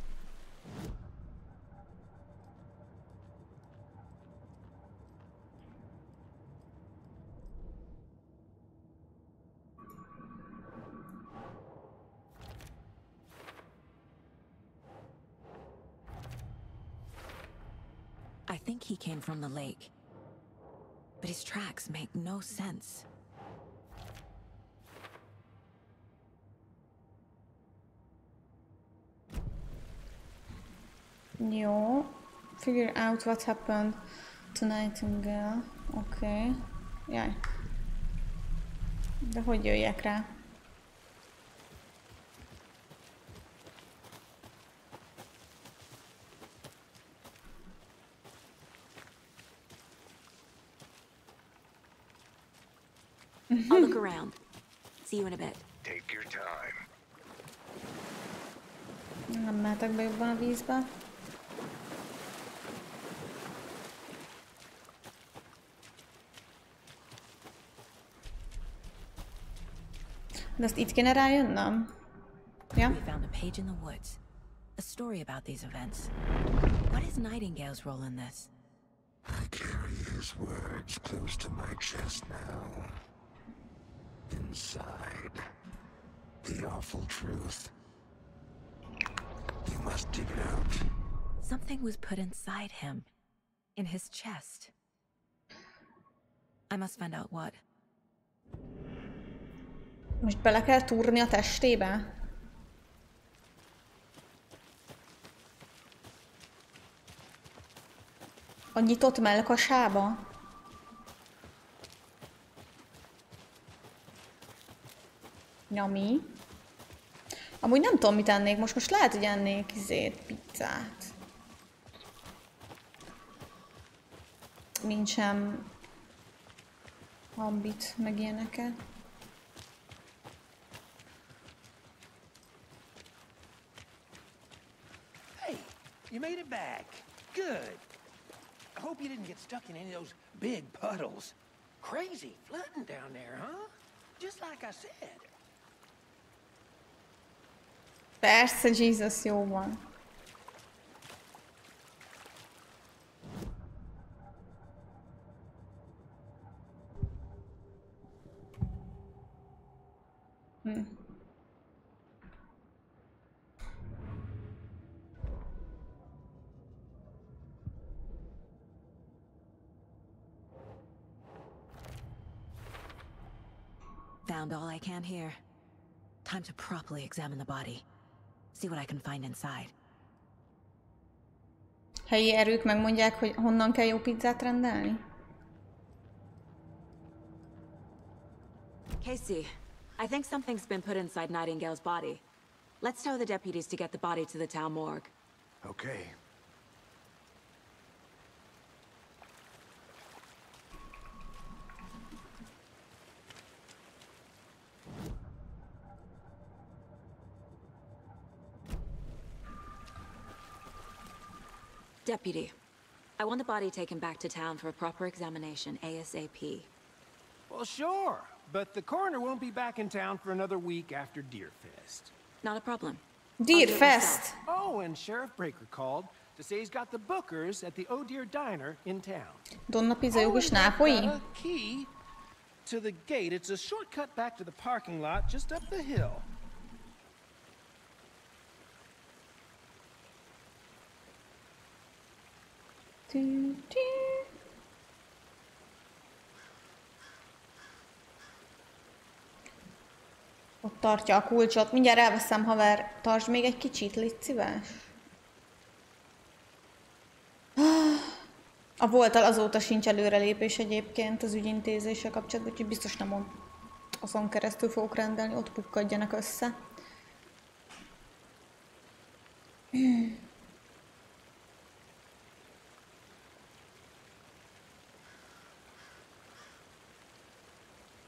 I think he came from the lake. But his tracks make no sense. Jó. Figure out what happened to Nightingale. Oké. Jaj. De hogy jöjjek rá? I'll look around. See you in a bit. Take your time. Nem mehetek be jobban a vízbe. De ezt itt kéne rájönnöm? Ja? We found a page in the woods. A story about these events. What is Nightingale's role in this? I carry his words close to my chest now. Inside, the awful truth. You must dig it out. Something was put inside him. In his chest. I must find out what. Most bele kell túrni a testébe? A nyitott mellkasába? Nyami. Amúgy nem tudom, mit ennék. Most lehet, hogy ennék pizzát. Nincsen ambit, meg ilyeneket. Hey, you made it back. Good. I hope you didn't get stuck in any of those big puddles. Crazy flooding down there, huh? Just like I said. Persze, Jesus, jó van. Found all I can here. Time to properly examine the body. See what I can find inside. Helyi erők megmondják, hogy honnan kell jó pizzát rendelni? Casey, I think something's been put inside Nightingale's body. Let's tell the deputies to get the body to the town morgue. Okay. Deputy, I want the body taken back to town for a proper examination, ASAP. Well, sure, but the coroner won't be back in town for another week after Deerfest. Not a problem. Deerfest! Oh, and Sheriff Breaker called to say he's got the bookers at the Oh Deer Diner in town. Donna pizza jogos Got nápolyi? a key to the gate. It's a shortcut back to the parking lot just up the hill. Ott tartja a kulcsot. Mindjárt elveszem, haver. Tartsd még egy kicsit, légy szíves. A volttal azóta sincs előrelépés egyébként az ügyintézése kapcsolatban, úgyhogy biztos nem azon keresztül fogok rendelni, ott pukkadjanak össze.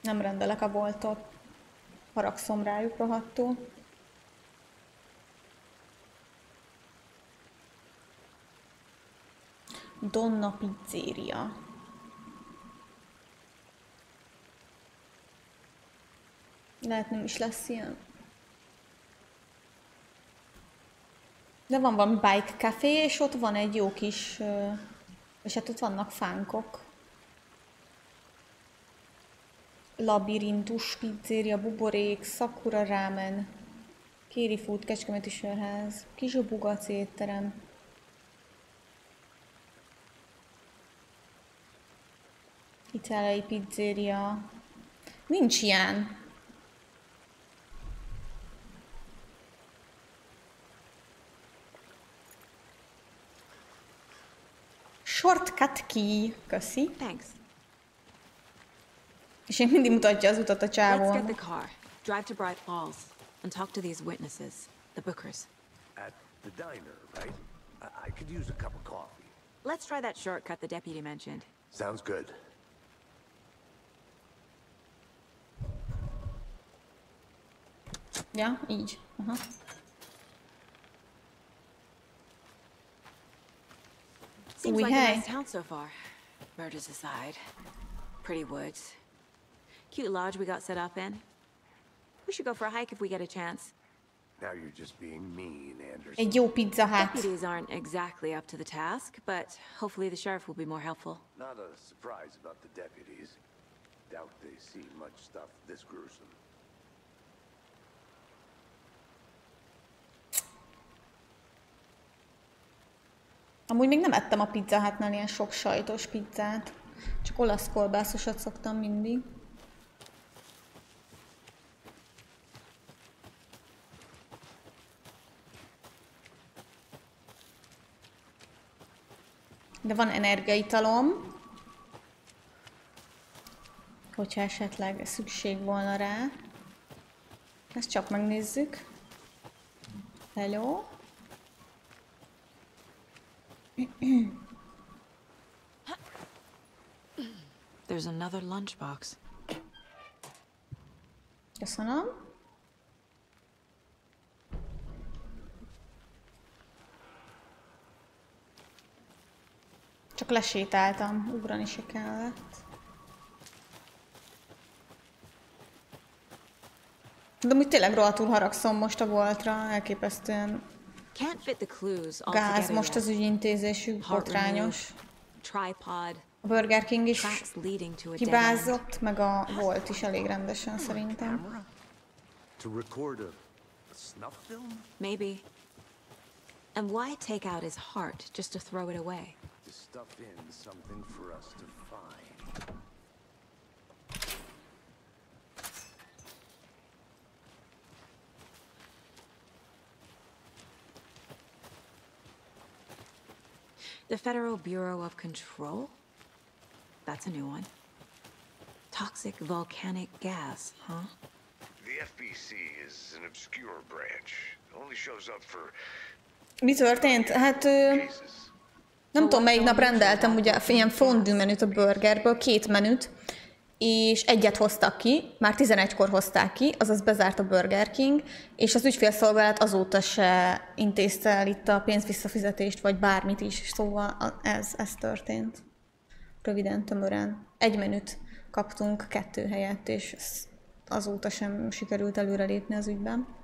Nem rendelek a bolttól. Haragszom rájuk rohadtul. Donna pizzeria. Lehet nem is lesz ilyen. De van valami bike café, és ott van egy jó kis... és hát ott vannak fánkok. Labirintus pizzeria, buborék, Sakura ramen, Kéri Food, Kecskemeti sörház, Kis Bugac étterem. Itáliai pizzeria. Nincs ilyen. Shortcut key. Köszi. Thanks. És én mindig mutatja az utat a Let's csávó. get the car, drive to Bright Falls, and talk to these witnesses, the bookers. At the diner, right? I could use a cup of coffee. Let's try that shortcut the deputy mentioned. Sounds good. Ja, így. Aha. Seems like a nice town so far. Murders aside. Pretty woods. Cute lodge we got set up in. We should go for a hike if we get a chance. Now you're just being mean, Anderson. Egy jó Pizza Hut. Deputies aren't exactly up to the task, but hopefully the sheriff will be more helpful. Not a surprise about the deputies. Doubt they see much stuff this gruesome. Amúgy még nem ettem a Pizza Hutnál ilyen sok sajtos pizzát. Csak olasz kolbászosat szoktam mindig. De van energiaitalom, hogyha esetleg szükség volna rá. Ezt csak megnézzük. Hello. There's another lunchbox. Köszönöm. Csak lesétáltam, ugrani se kellett. De úgy tényleg rohadtul haragszom most a Voltra, elképesztően gáz most az ügyintézésük, botrányos. A Burger King is hibázott, meg a Volt is elég rendesen szerintem. Maybe. And why take out his heart just to throw it away? To stuff in something for us to find. The Federal Bureau of Control? That's a new one. Toxic volcanic gas, huh? The FBC is an obscure branch. It only shows up for Mi történt? Hát nem tudom, melyik nap rendeltem ugye ilyen fondue menüt a burgerből, 2 menüt, és egyet hoztak ki, már 11-kor hozták ki, azaz bezárt a Burger King, és az ügyfélszolgálat azóta se intézte el itt a pénzvisszafizetést, vagy bármit is, szóval ez történt. Röviden, tömören. 1 menüt kaptunk 2 helyett, és azóta sem sikerült előrelépni az ügyben.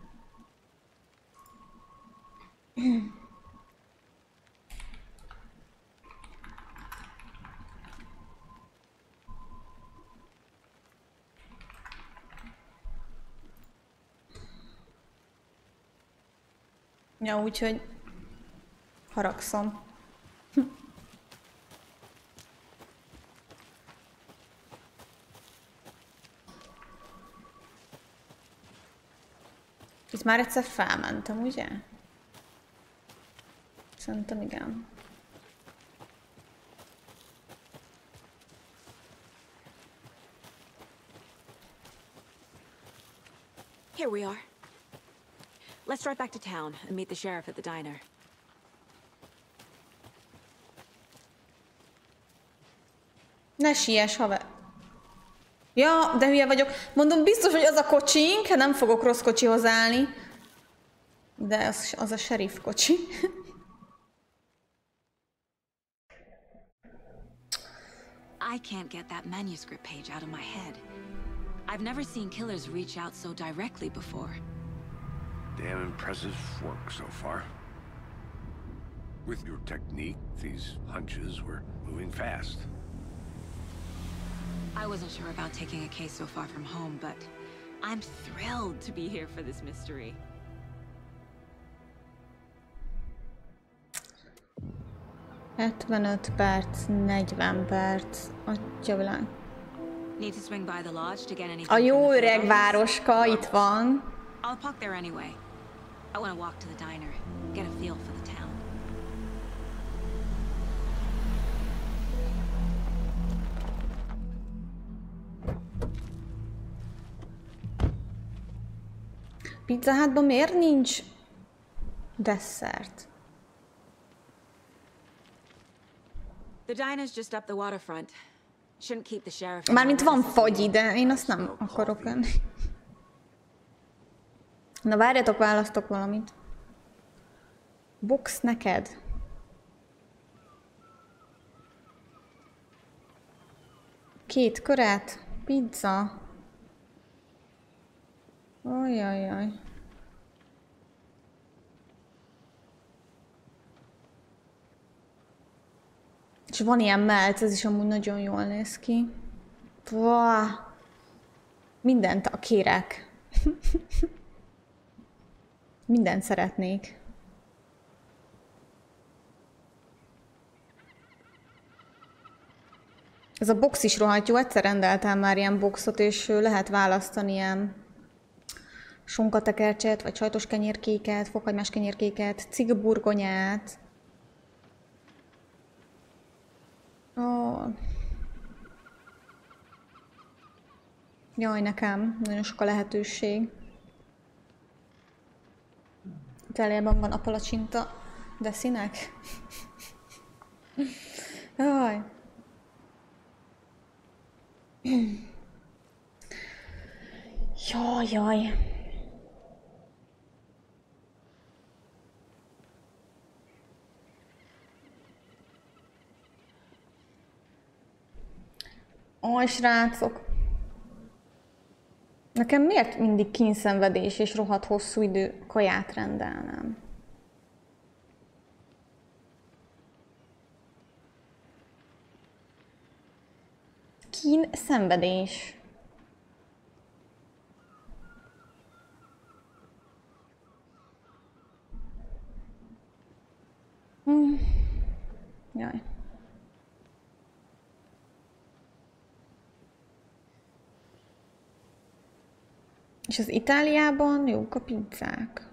Ja, úgyhogy haragszom. Itt már egyszer felmentem, ugye? Szerintem igen. Here we are. Let's drive back to town and meet the sheriff at the diner. Ne siess, haver. Ja, de hülye vagyok. Mondom, biztos, hogy az a kocsink, nem fogok rossz kocsihoz állni. De az a sheriff kocsi. I can't get that manuscript page out of my head. I've never seen killers reach out so directly before. damn impressive work so far. With your technique, these hunches were moving fast. I wasn't sure about taking a case so far from home, but I'm thrilled to be here for this mystery. ...75 perc, 40 perc, atyavilág. A jó öreg városka itt van. I'll park there anyway. I want to walk to the diner, get a feel for the town. Pizza Hutban miért nincs desszert? The diner's just up the waterfront. Shouldn't keep the sheriff. Mármint van fagyi, de én azt nem akarok enni. Na várjatok, választok valamit. Box neked. Két köret, pizza. Ajajaj. És van ilyen melc, ez is amúgy nagyon jól néz ki. Wow. Mindent kérek. Mindent szeretnék. Ez a box is rohadt jó, egyszer rendeltem már ilyen boxot, és lehet választani ilyen sonkatekercset, vagy sajtos kenyérkéket, fokhagymás kenyérkéket, cigaburgonyát. Oh. Jaj, nekem nagyon sok a lehetőség. Itáliában van a palacsinta, de színek. Jaj. Jaj, jaj. Aj, srácok. Nekem miért mindig kínszenvedés és rohadt hosszú idő kaját rendelnem? Kínszenvedés. Jaj. És az Itáliában jók a pizzák.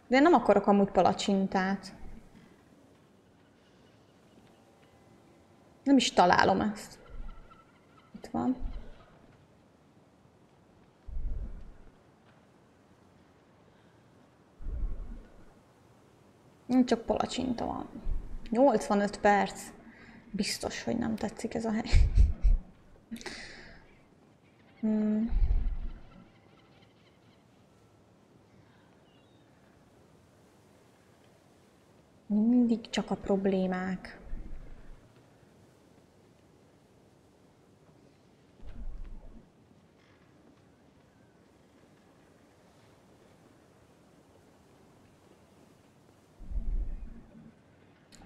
De nem akarok amúgy palacsintát. Nem is találom ezt. Itt van. Csak palacsinta van. 85 perc. Biztos, hogy nem tetszik ez a hely. Mindig csak a problémák.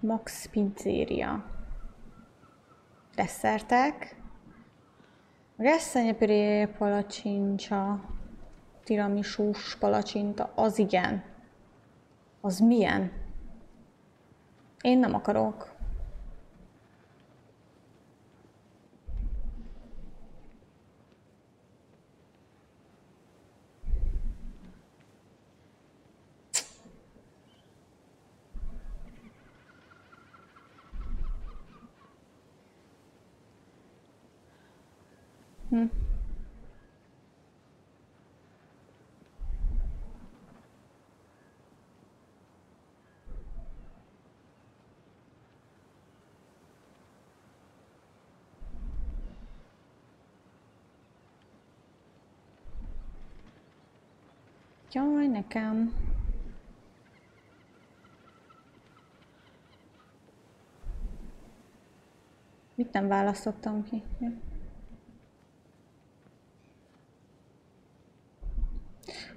Max Pizzeria. Desszertek. Reszenyepüré, palacsincsa, tiramisús palacsinta, az igen. Az milyen? Én nem akarok. Jaj, nekem. Mit nem választottam ki?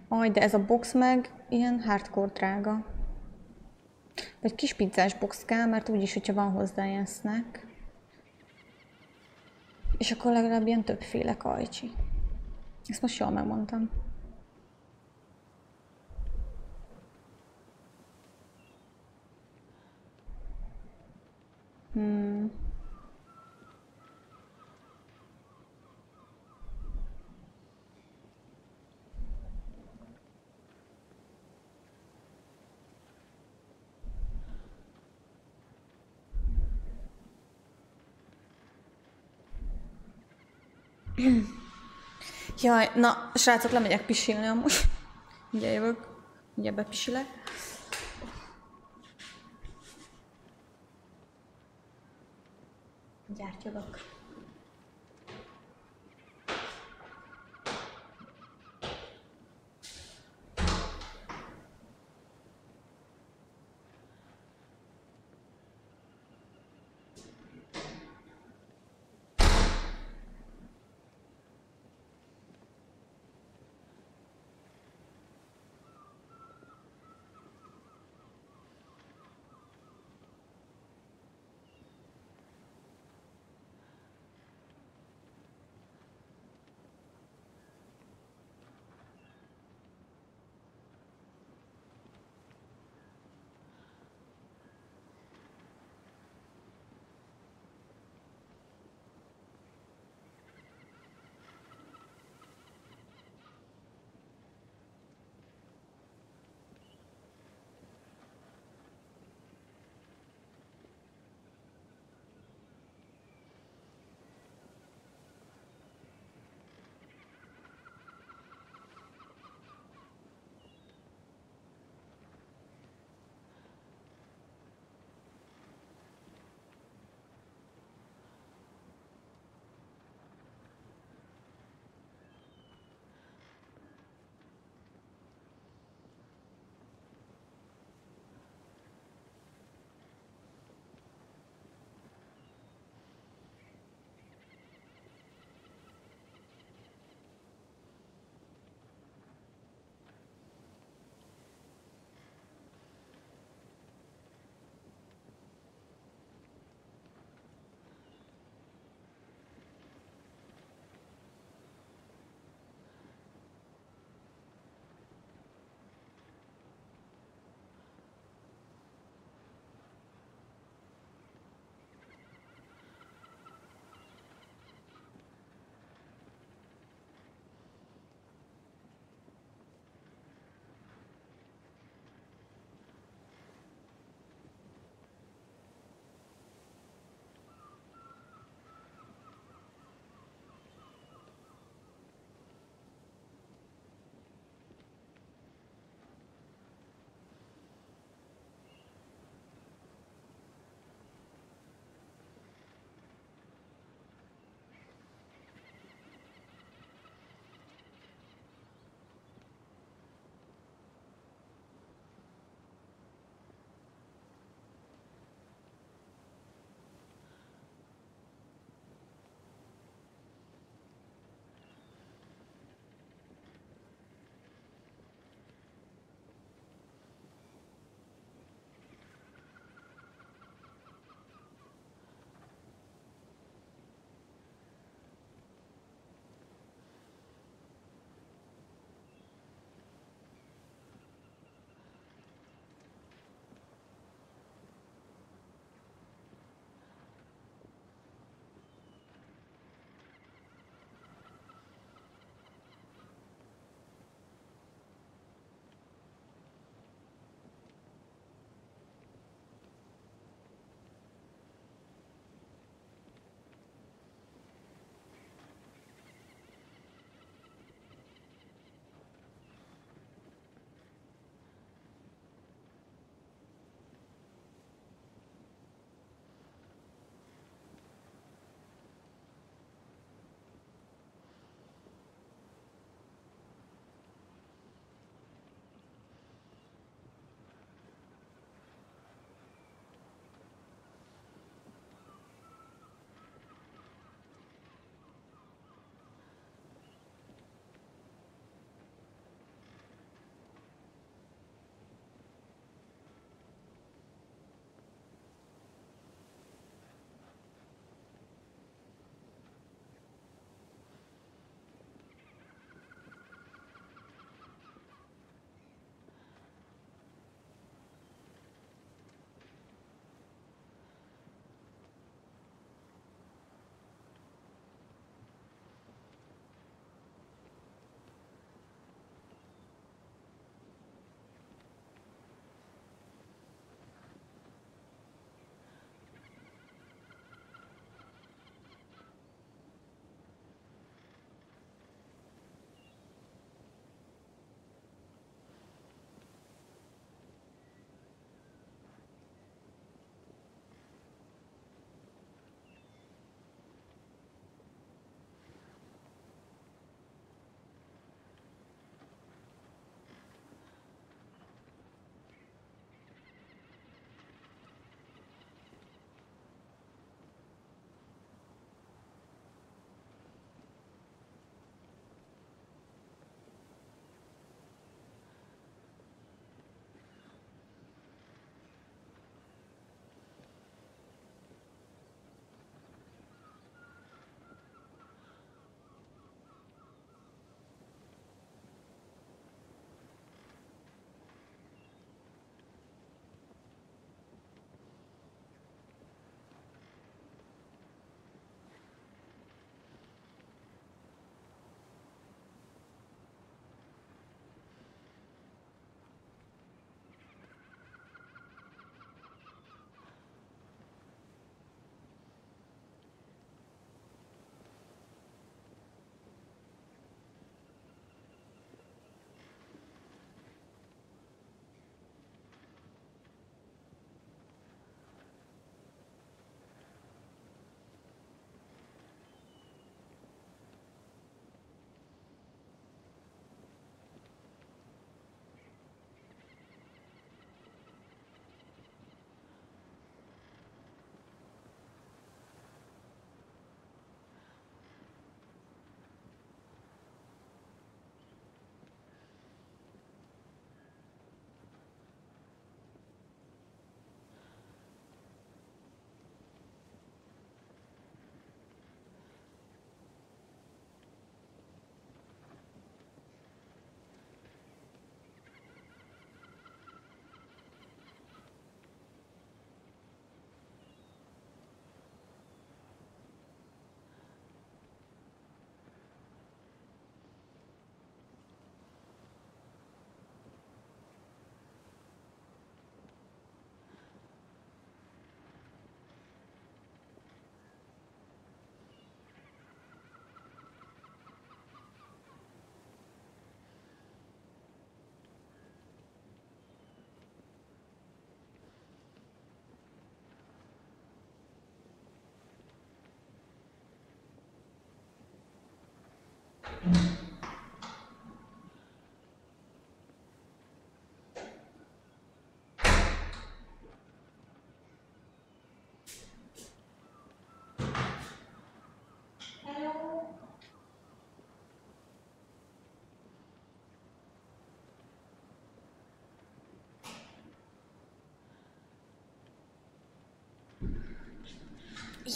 Aj, de ez a box meg ilyen hardcore drága. Vagy kis pizzás box kell, mert úgyis, hogyha van hozzá ilyen snack. És akkor legalább ilyen többféle kajcsi. Ezt most jól megmondtam. Jaj, na, srácok, lemegyek pisilni amúgy. Ugye jövök, ugye bepisilek. Gyárt jövök.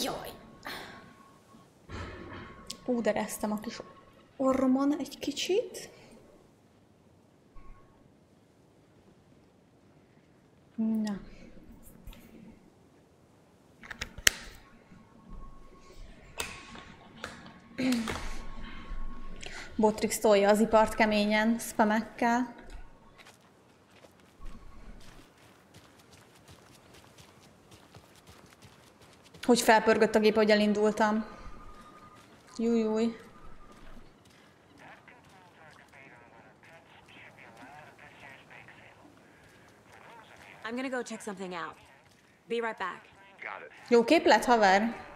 Jaj! Púdereztem a kis orromon egy kicsit. Na. Botrix tolja az ipart keményen, spamekkel. Hogy felpörgött a gép, hogy elindultam. Jújjúj. I'm gonna go check something out. Be right back. Got it. Jó képlet, haver?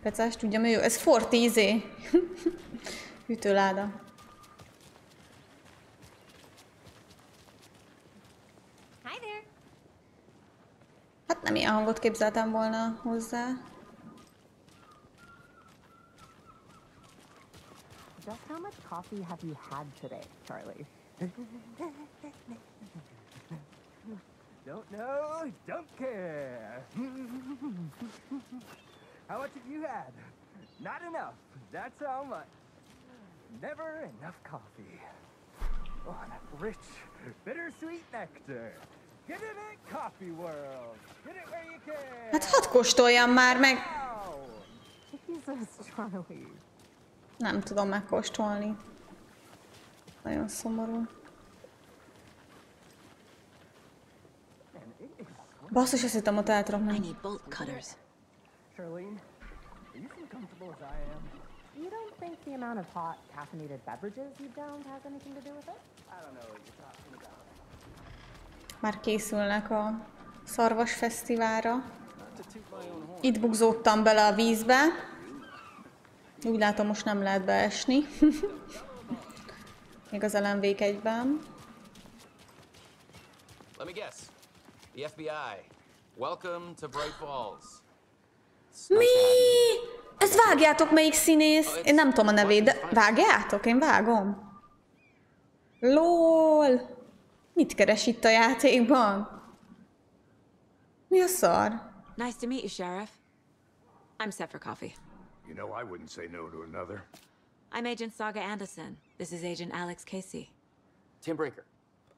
Pecás, tudja, jó. Ez Ford izé. Hűtőláda. Hi there. Hát nem ilyen hangot képzeltem volna hozzá. Just how much coffee have you had today, Charlie? Don't know, don't care. How much have you had? Not enough. That's how much. Never enough coffee. Oh, that rich, bittersweet nectar. Get it in coffee world. Get it where you can. Hát hadd kóstoljam már meg. Jesus, Charlie. Nem tudom megkóstolni. Nagyon szomorú. Basszus, azt hittem, ott el tudok menni. Charlene, are you as comfortable as I am? You don't think the amount of hot, caffeinated beverages you've downed has anything to do with it? I don't know what you're talking about. Már készülnek a szarvas fesztiválra. Itt bugzódtam bele a vízbe. Úgy látom, most nem lehet beesni. Még az LMV1-ben. Let me guess. The FBI. Welcome to Bright Falls. Mi? Ezt vágjátok, melyik színész? Én nem tudom a nevét, de vágjátok? Én vágom. LOL! Mit keres itt a játékban? Mi a szar? Nice to meet you, Sheriff. I'm set for coffee. You know, I wouldn't say no to another. I'm Agent Saga Anderson. This is Agent Alex Casey. Tim Breaker.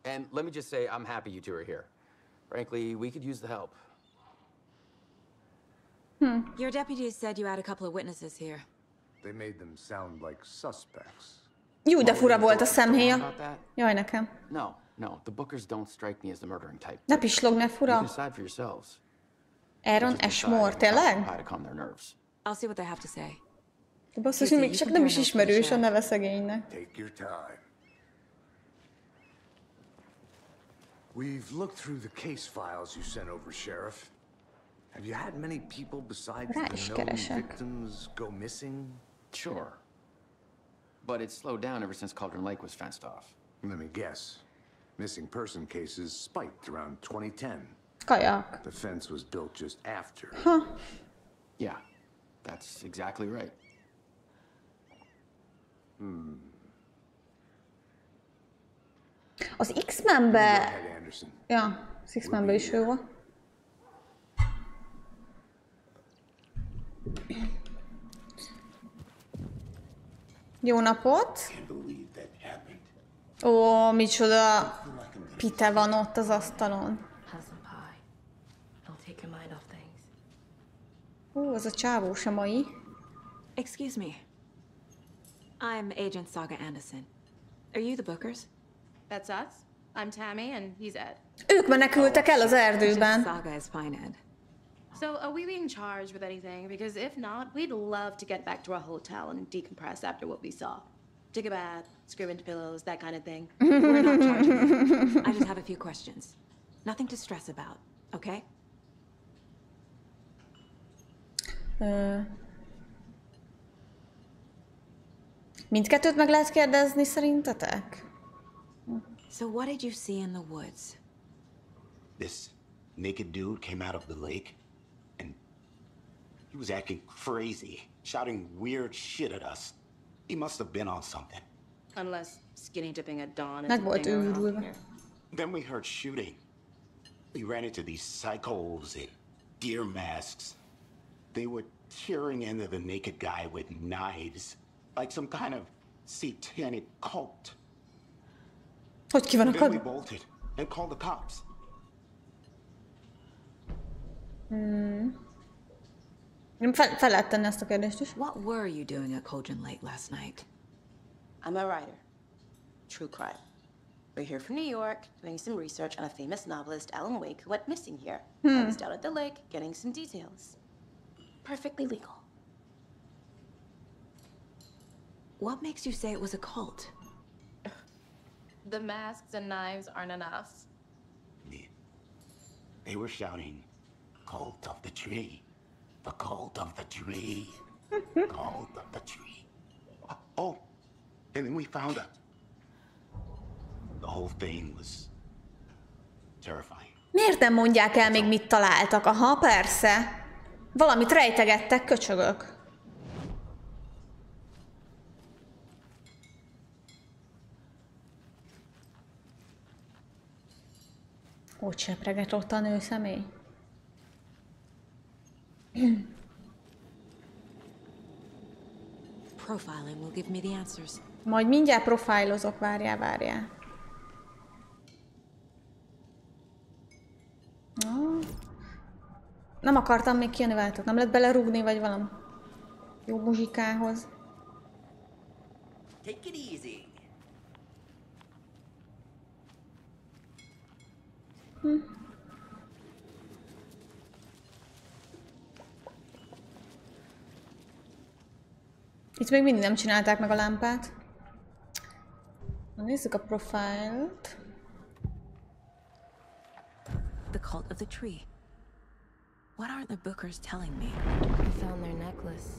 And let me just say, I'm happy you two are here. Frankly, we could use the help. Your deputies said you had a couple of witnesses here. They made them sound like suspects. Jó, de fura volt a szemhéja. Jaj, nekem. No, the Bookers don't strike me as the murdering type. Ne pislog, ne fura. You can decide for yourselves. Aaron Ashmore, tényleg? I'll see what they have to say. De basszus, még csak nem is ismerős a neve szegénynek. Take your time. We've looked through the case files you sent over, Sheriff. Have you had many people besides the known victims go missing? Sure. But it's slowed down ever since Cauldron Lake was fenced off. Let me guess. Missing person cases spiked around 2010. Kajak. The fence was built just after. Huh. Yeah, that's exactly right. Az X-Menbe... Ja, az X-Menbe is ő volt. Jó napot! Ó, micsoda pite van ott az asztalon. Ó, az a csávó sem mai. Excuse me. I'm Agent Saga Anderson. Are you the Bookers? That's us. I'm Tammy, and he's Ed. Ők menekültek el az erdőben. Saga is fine, Ed. So, are we being charged with anything? Because if not, we'd love to get back to our hotel and decompress after what we saw. Take a bath, scream into pillows, that kind of thing. We're not charging you. I just have a few questions. Nothing to stress about, okay? Mindkettőt meg lehet kérdezni szerintetek? So what did you see in the woods? This naked dude came out of the lake, and he was acting crazy, shouting weird shit at us. He must have been on something. Unless skinny dipping at dawn Meg is volt őrülve. Then we heard shooting. We ran into these psychos in deer masks. They were tearing into the naked guy with knives, like some kind of satanic cult. Hogy ki van Then we akad? bolted and called the cops. Fel lehet tenni ezt a kérdést is. What were you doing at Cauldron Lake last night? I'm a writer. True crime. We're here from New York, doing some research on a famous novelist, Alan Wake, who went missing here. I was down at the lake, getting some details. Perfectly legal. What makes you say it was a cult? The masks and knives aren't enough. They were shouting, "Cult of the tree. The cult of the tree. Cult of the tree." Oh, and then we found out. The whole thing was terrifying. Miért nem mondják el még mit találtak? Aha, persze. Valamit rejtegettek, köcsögök. Hogy sepreget ott a nő személy? Profiling will give me the answers. Majd mindjárt profilozok, várjál. Nem akartam még kijönni veletek, nem lehet belerúgni, vagy valami jó muzsikához. Take it easy. Itt még mindig nem csinálták meg a lámpát. Na, nézzük a profilt. The cult of the tree. What aren't the bookers telling me? I found their necklace.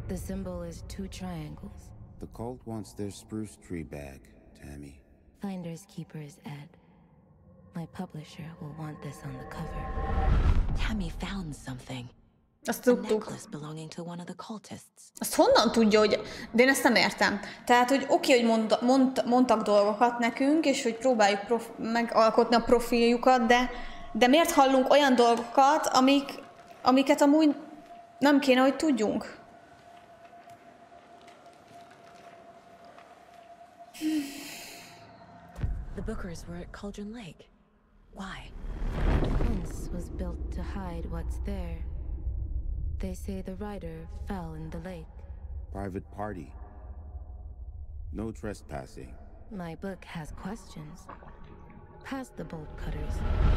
The symbol is 2 triangles. The cult wants their spruce tree bag, Tammy. Finders keepers, Ed. My publisher will want this on the cover. Tammy found something. Azt A tudtuk. necklace belonging to one of the cultists. Azt honnan tudja, hogy... De én ezt nem értem. Tehát, hogy oké, hogy mondtak dolgokat nekünk, és hogy próbáljuk megalkotni a profiljukat, de miért hallunk olyan dolgokat, amiket amúgy nem kéne, hogy tudjunk? The bookers were at Cauldron Lake. Why? The fence was built to hide what's there. They say the writer fell in the lake. Private party. No trespassing. My book has questions. Past the bolt cutters.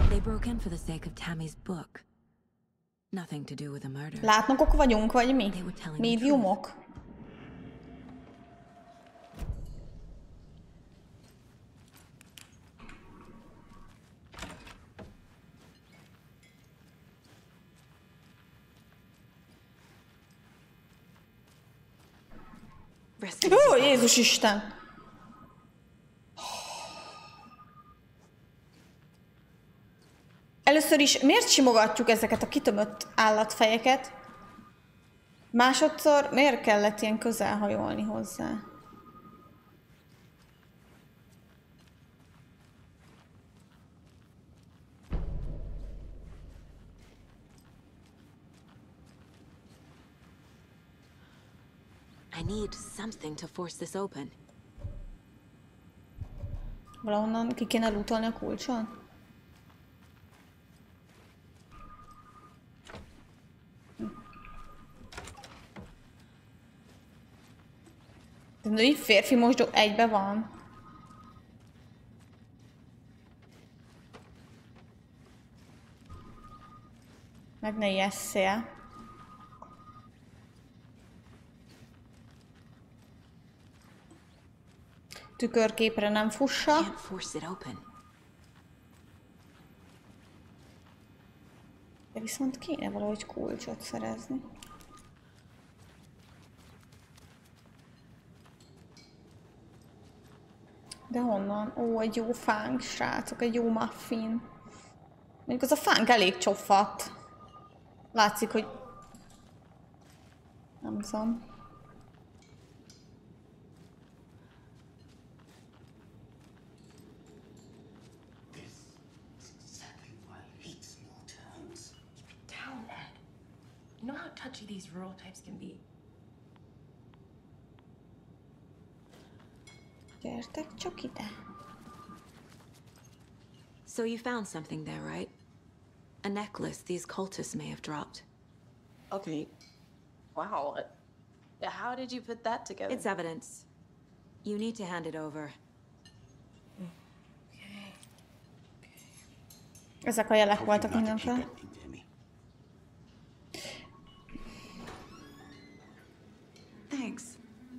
They broke in for the sake of Tammy's book. Nothing to do with a murder. Látnokok vagyunk, vagy mi? Médiumok? Ó, Jézus Isten! Először is miért simogatjuk ezeket a kitömött állatfejeket? Másodszor miért kellett ilyen közel hajolni hozzá? I need something to force this open. Valahonnan ki kéne lootolni a kulcson? De női férfi mosdó egybe van. Meg ne ijesszél. Tükörképre nem fussa. De viszont kéne valahogy kulcsot szerezni. De honnan? Ó, egy jó fánk, srácok, egy jó muffin. Mondjuk az a fánk elég csofat. Látszik, hogy... Nem tudom. You know how touchy these rural types can be. Gyertek csak ide. So you found something there, right? A necklace these cultists may have dropped. Okay. Wow. How did you put that together? It's evidence. You need to hand it over. Ezek a jelek voltak mindenféle. Thanks.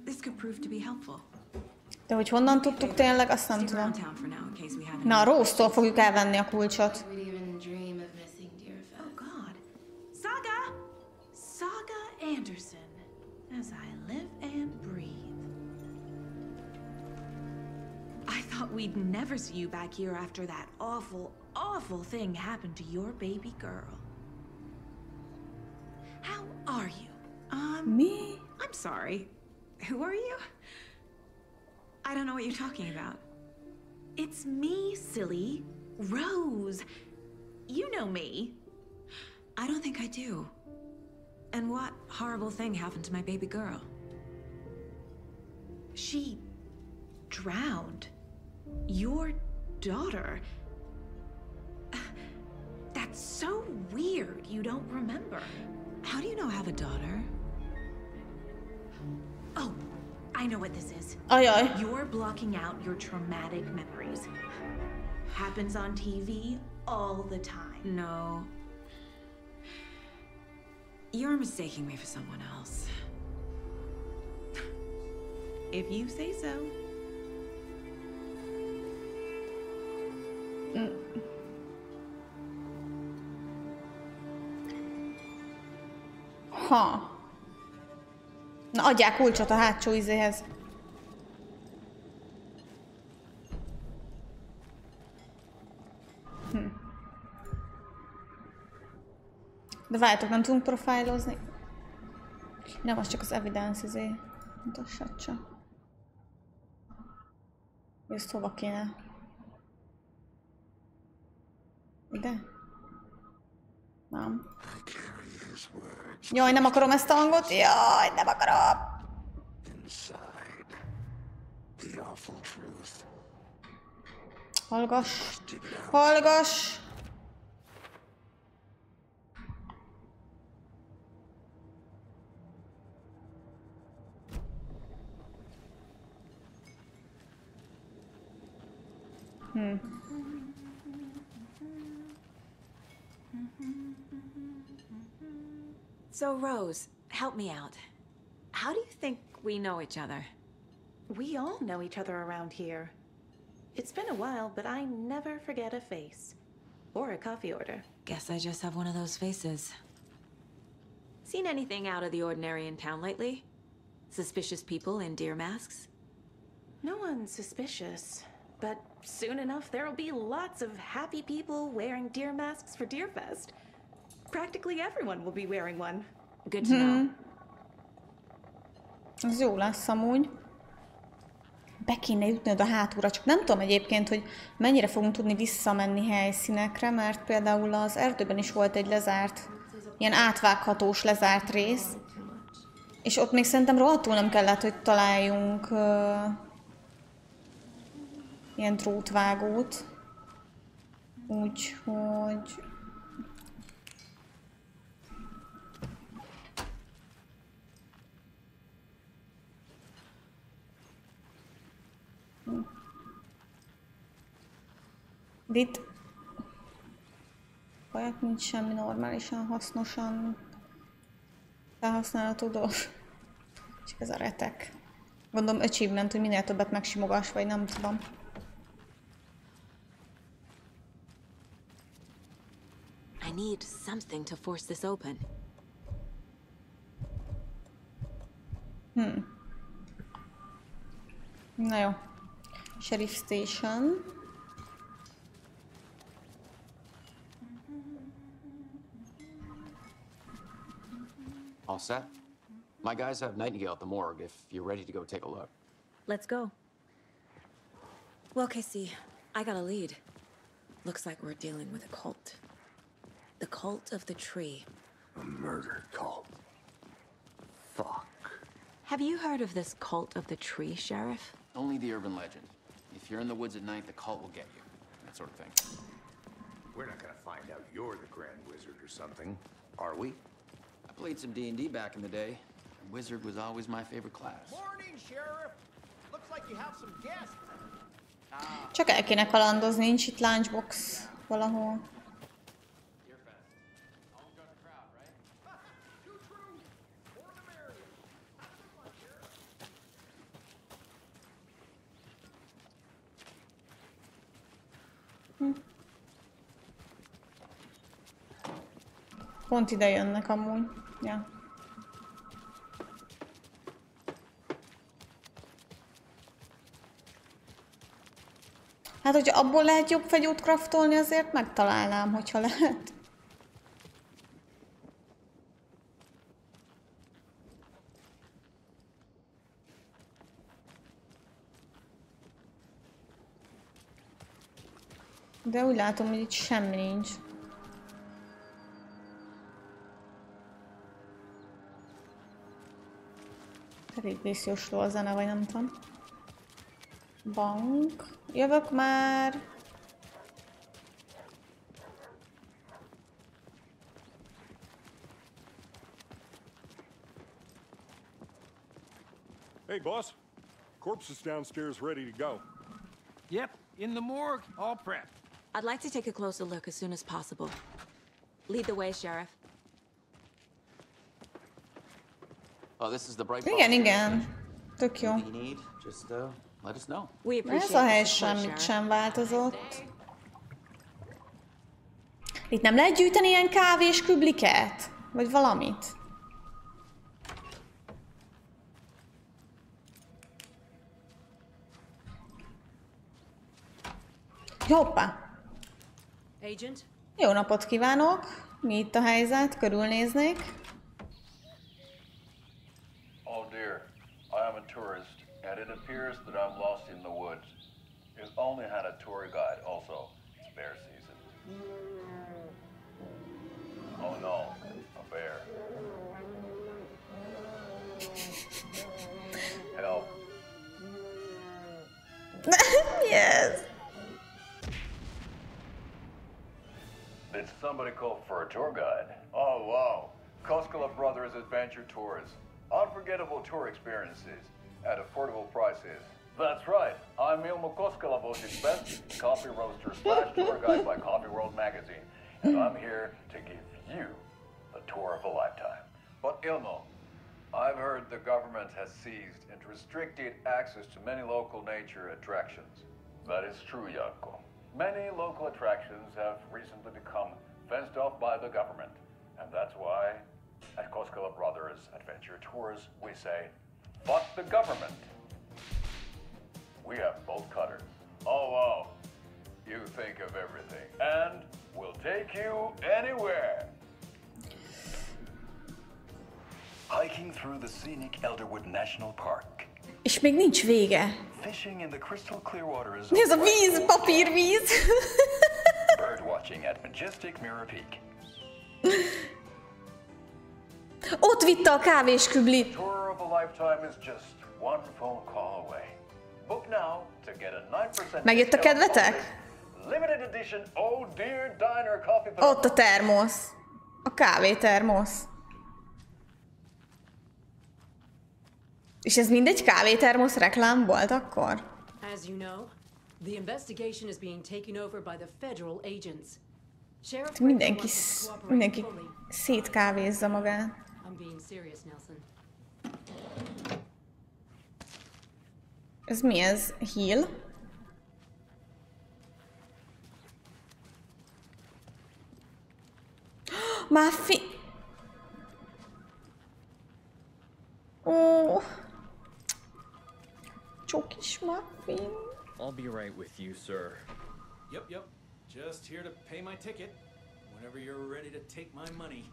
This could prove to be helpful. De hogy honnan tudtuk tényleg, azt nem tudom. Na, a Rossz-tól fogjuk elvenni a kulcsot. Oh God. Saga Anderson. As I live and breathe. I thought we'd never see you back here after that awful thing happened to your baby girl. How are you? Me? I'm sorry. Who are you? I don't know what you're talking about. It's me, silly. Rose. You know me. I don't think I do. And what horrible thing happened to my baby girl? She drowned. Your daughter. That's so weird you don't remember. How do you know I have a daughter? Oh, I know what this is. Ajaj. You're blocking out your traumatic memories. Happens on TV all the time. No. You're mistaking me for someone else. If you say so. Ha. Na, adják kulcsot a hátsó izéhez. De várjátok, nem tudunk profilozni? Nem, az csak az evidence izé. Mutassad csak. Ezt hova kéne? Ide? Nem. Jaj, nem akarom ezt a hangot. Jaj, nem akarom. Hallgass. Hallgass. So, Rose, help me out. How do you think we know each other? We all know each other around here. It's been a while, but I never forget a face. Or a coffee order. Guess I just have one of those faces. Seen anything out of the ordinary in town lately? Suspicious people in deer masks? No one's suspicious. But soon enough, there'll be lots of happy people wearing deer masks for Deerfest. Practically everyone will be wearing one. Good to know. Ez jó lesz amúgy. Be kéne jutnod a hátúra, csak nem tudom egyébként, hogy mennyire fogunk tudni visszamenni helyszínekre, mert például az erdőben is volt egy lezárt, ilyen átvághatós lezárt rész, és ott még szerintem rohadtul nem kellett, hogy találjunk ilyen drótvágót. Úgyhogy... Itt. olyat, nincs semmi normálisan, hasznosan felhasználható dolog. Csak ez a retek. Gondolom achievement, hogy minél többet megsimogass, vagy nem tudom. I need something to force this open. Na jó. Sheriff Station. All set? My guys have Nightingale at the morgue if you're ready to go take a look. Let's go. Well, Casey, I got a lead. Looks like we're dealing with a cult. The cult of the tree. A murder cult. Fuck. Have you heard of this cult of the tree, Sheriff? Only the urban legend. If you're in the woods at night, the cult will get you. That sort of thing. We're not gonna find out you're the Grand Wizard or something, are we? I played some D&D back in the day. Wizard was always my favorite class. Morning, Sheriff. Looks like you have some guests. Csak el kéne kalandozni, nincs itt lunchbox valahol. Pont ide jönnek amúgy. Ja. Hát, hogyha abból lehet jobb fegyót craftolni, azért megtalálnám, hogyha lehet. De úgy látom, hogy itt semmi nincs. Elég vészjósló a zene, vagy nem tudom. Bank. Jövök már. Hey, boss. Corpse is downstairs ready to go. Yep, in the morgue, all prepped. I'd like to take a closer look as soon as possible. Lead the way, Sheriff. Oh, this is the bright. Igen. Tök jó. Just let us know. Ez a hely semmit sem változott. Itt nem lehet gyűjteni ilyen kávés kübliket? Vagy valamit? Hoppá! Jó napot kívánok! Mi itt a helyzet? Körülnéznék. Oh dear, I am a tourist, and it appears that I'm lost in the woods. It only had a tour guide also. It's bear season. Oh no, a bear. Help. Yes. Did somebody call for a tour guide? Oh wow, Koskela Brothers Adventure Tours. Unforgettable tour experiences at affordable prices. That's right, I'm Ilmo Koskelavos's best coffee roaster / tour guide by Coffee World magazine, and I'm here to give you the tour of a lifetime. But Ilmo, I've heard the government has seized and restricted access to many local nature attractions. That is true, Janko. Many local attractions have recently become fenced off by the government, and that's why at Koskela Brothers Adventure Tours, we say, fuck the government. We have bolt cutters. Oh, wow. You think of everything. And we'll take you anywhere. Hiking through the scenic Elderwood National Park. És még nincs vége. Fishing in the crystal clear waters. Mi ez a víz? Papírvíz? Bird watching at majestic Mirror Peak. Ott vitte a kávésküblit. Tour of a lifetime is just one phone call away. Book now to get a 9% Megjött a kedvetek? limited edition Oh Dear Diner coffee. Ott a termosz. A kávétermosz. És ez mindegy kávétermosz reklám volt akkor? As you know, the investigation is being taken over by the federal agents. Mindenki szétkávézza magát. Ez mi ez? Heal? Muffin! Ó! Csokis muffin. I'll be right with you, sir. Yep. Just here to pay my ticket. Whenever you're ready to take my money.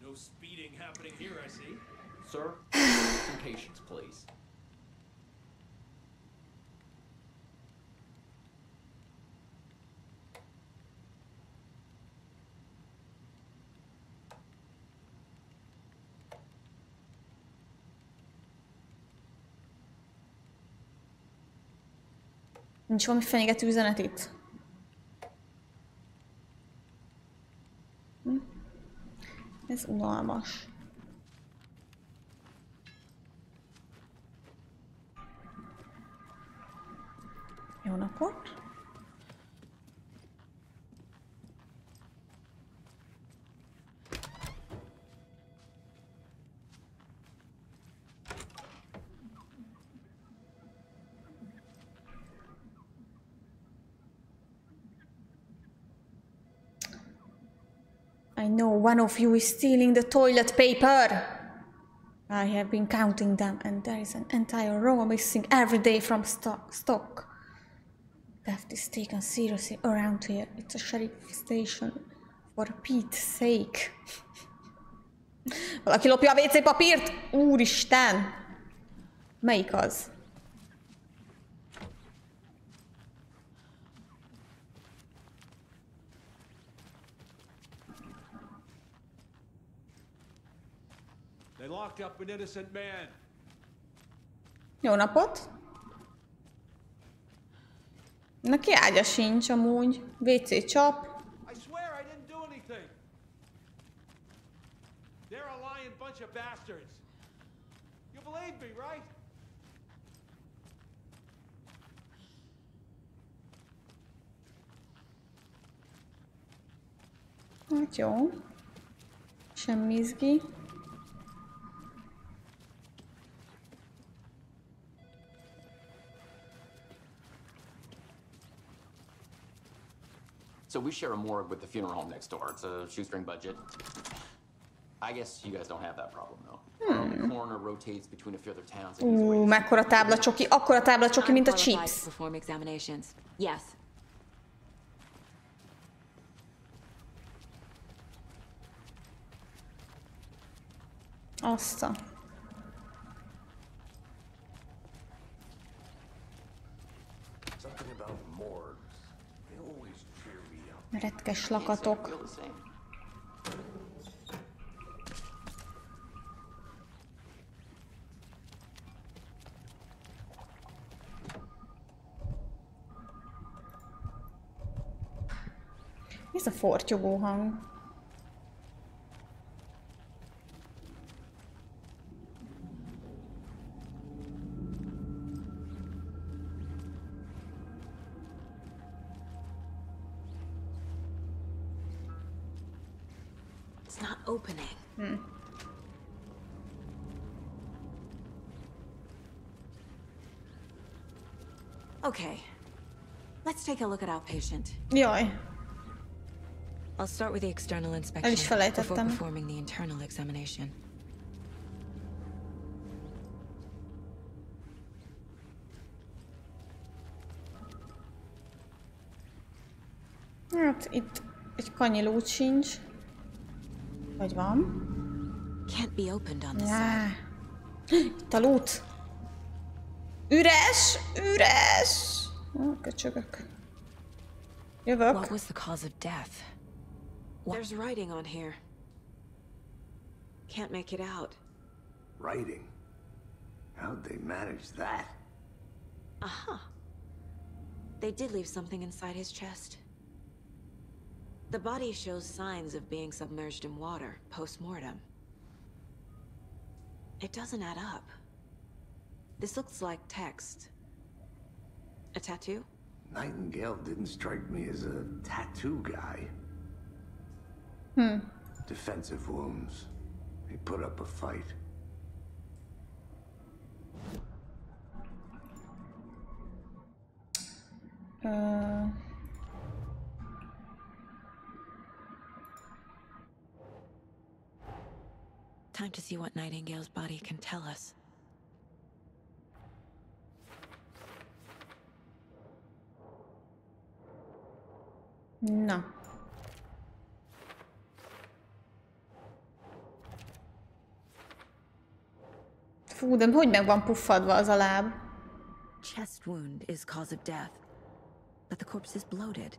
No speeding happening here, I see. Sir, some patience, please. Nincs valami fenyegető üzenet itt? Ez unalmas. Jó napot! I know one of you is stealing the toilet paper. I have been counting them, and there is an entire row missing every day from stock. Theft is taken seriously around here. It's a sheriff station. For Pete's sake. Valaki lopja a WC papírt? Úristen! Melyik az? They locked up an innocent man. Jó napot! Neki ágya sincs amúgy. WC csap. I swear I didn't do anything. They're a lying bunch of bastards. You believe me, right? Hát jó. Semmi izgi. So we share a morgue with the funeral home next door. It's a shoestring budget. I guess you guys don't have that problem, though. The coroner rotates between a few other towns. Mekkora táblacsoki, akkora táblacsoki, mint a chips. Perform examinations. Yes. Azt a... Retkes lakatok. Mi ez a fortyogó hang? It's not opening. Okay. Let's take a look at our patient. Jaj. I'll start with the external El inspection is before felejtettem. performing the internal examination. Hát itt egy kanyilút sincs. Vagy van? Can't be opened on this Yeah. side. Itt a lút. Üres! Üres! Köcsögök. Jövök. What was the cause of death? There's writing on here. Can't make it out. Writing? How'd they manage that? Aha. They did leave something inside his chest. The body shows signs of being submerged in water post-mortem. It doesn't add up. This looks like text. A tattoo? Nightingale didn't strike me as a tattoo guy. Defensive wounds. He put up a fight. Time to see what Nightingale's body can tell us. Na. Fú, de hogy meg van puffadva az a láb? Chest wound is cause of death, but the corpse is bloated,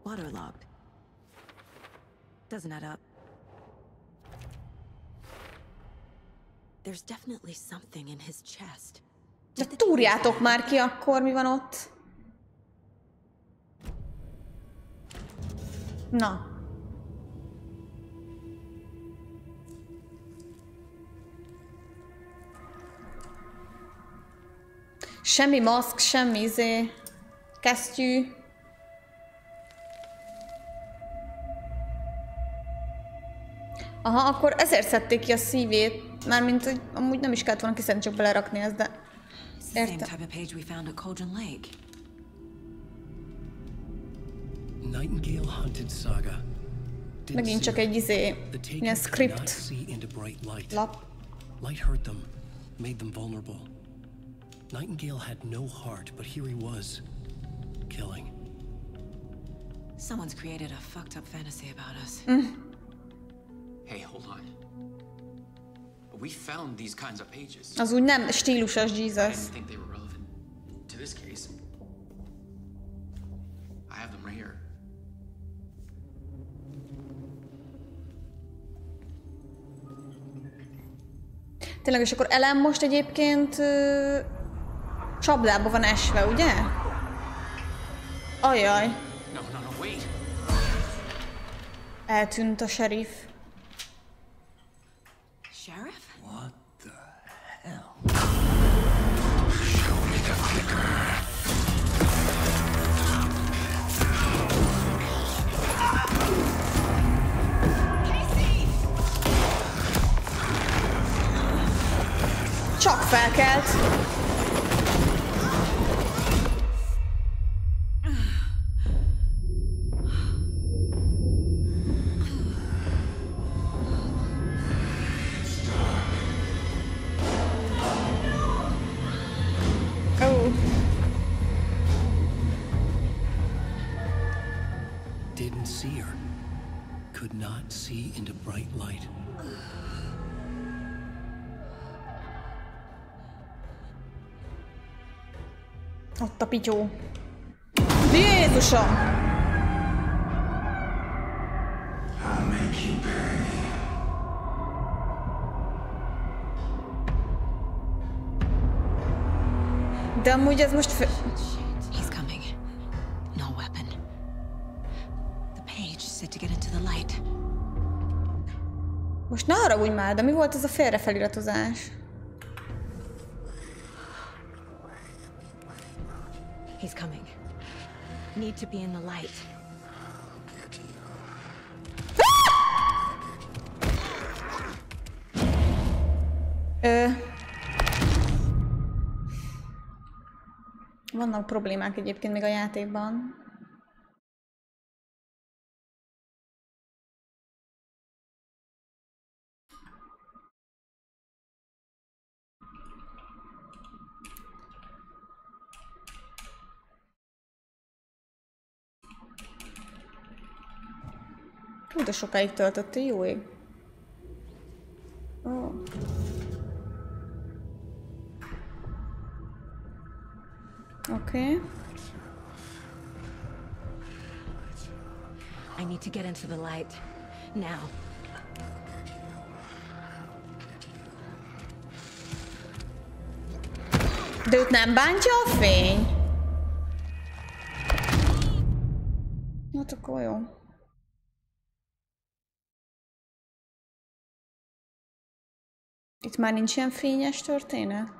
waterlogged. Doesn't add up. There's definitely something in his chest. De túrjátok már ki akkor, mi van ott? Na. Semmi maszk, semmi kesztyű. Aha, akkor ezért szedték ki a szívét. Mármint, hogy amúgy nem is kellett volna kiszedni, csak belerakni ezt, de... Értem. Nightingale hunted saga. Megint csak egy ilyen script lap. Light hurt them, made them vulnerable. Nightingale had no heart, but here he was, killing. Someone's created a fucked up fantasy about us. Hey, hold on. We found these kinds of pages. Az úgy nem stílusos, Jesus. I didn't think they were relevant to this case. I have them right here. Tényleg, és akkor Ellen most egyébként csapdába van esve, ugye? Ajaj. No, wait. Eltűnt a sheriff. Sheriff? What the hell? Show me the flicker. Csak felkelt. Didn't see her. Could not see into bright light. Ott a pityó. Jézusom! I'll make you pay. De amúgy ez most He's coming. No weapon. The page said to get into the light. Most ne haragudj már, de mi volt ez a félrefeliratozás? He's coming. Need to be in the light. Vannak problémák egyébként még a játékban. Hú, de sokáig töltöttél, jó ég. Oh. Okay. I need to get into the light. Now. De őt nem bántja a fény? Hát akkor jó. Itt már nincs ilyen fényes történet?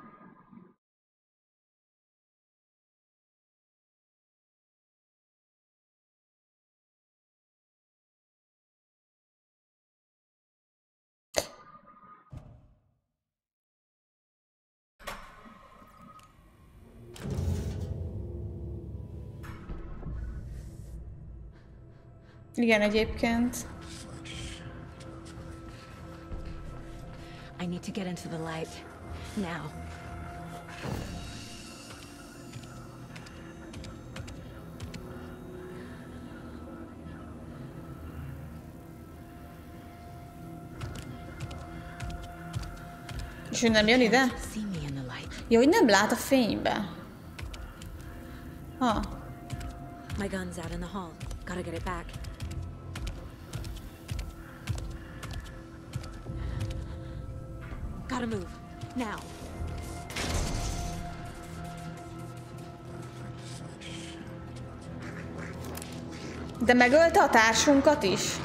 Igen, egyébként. I need to get into the light. Now. És ő nem jön ide? Jó, hogy nem lát a fénybe. Ha. My gun's out in the hall. Gotta get it back. Gotta move. Now. De megölte a társunkat is?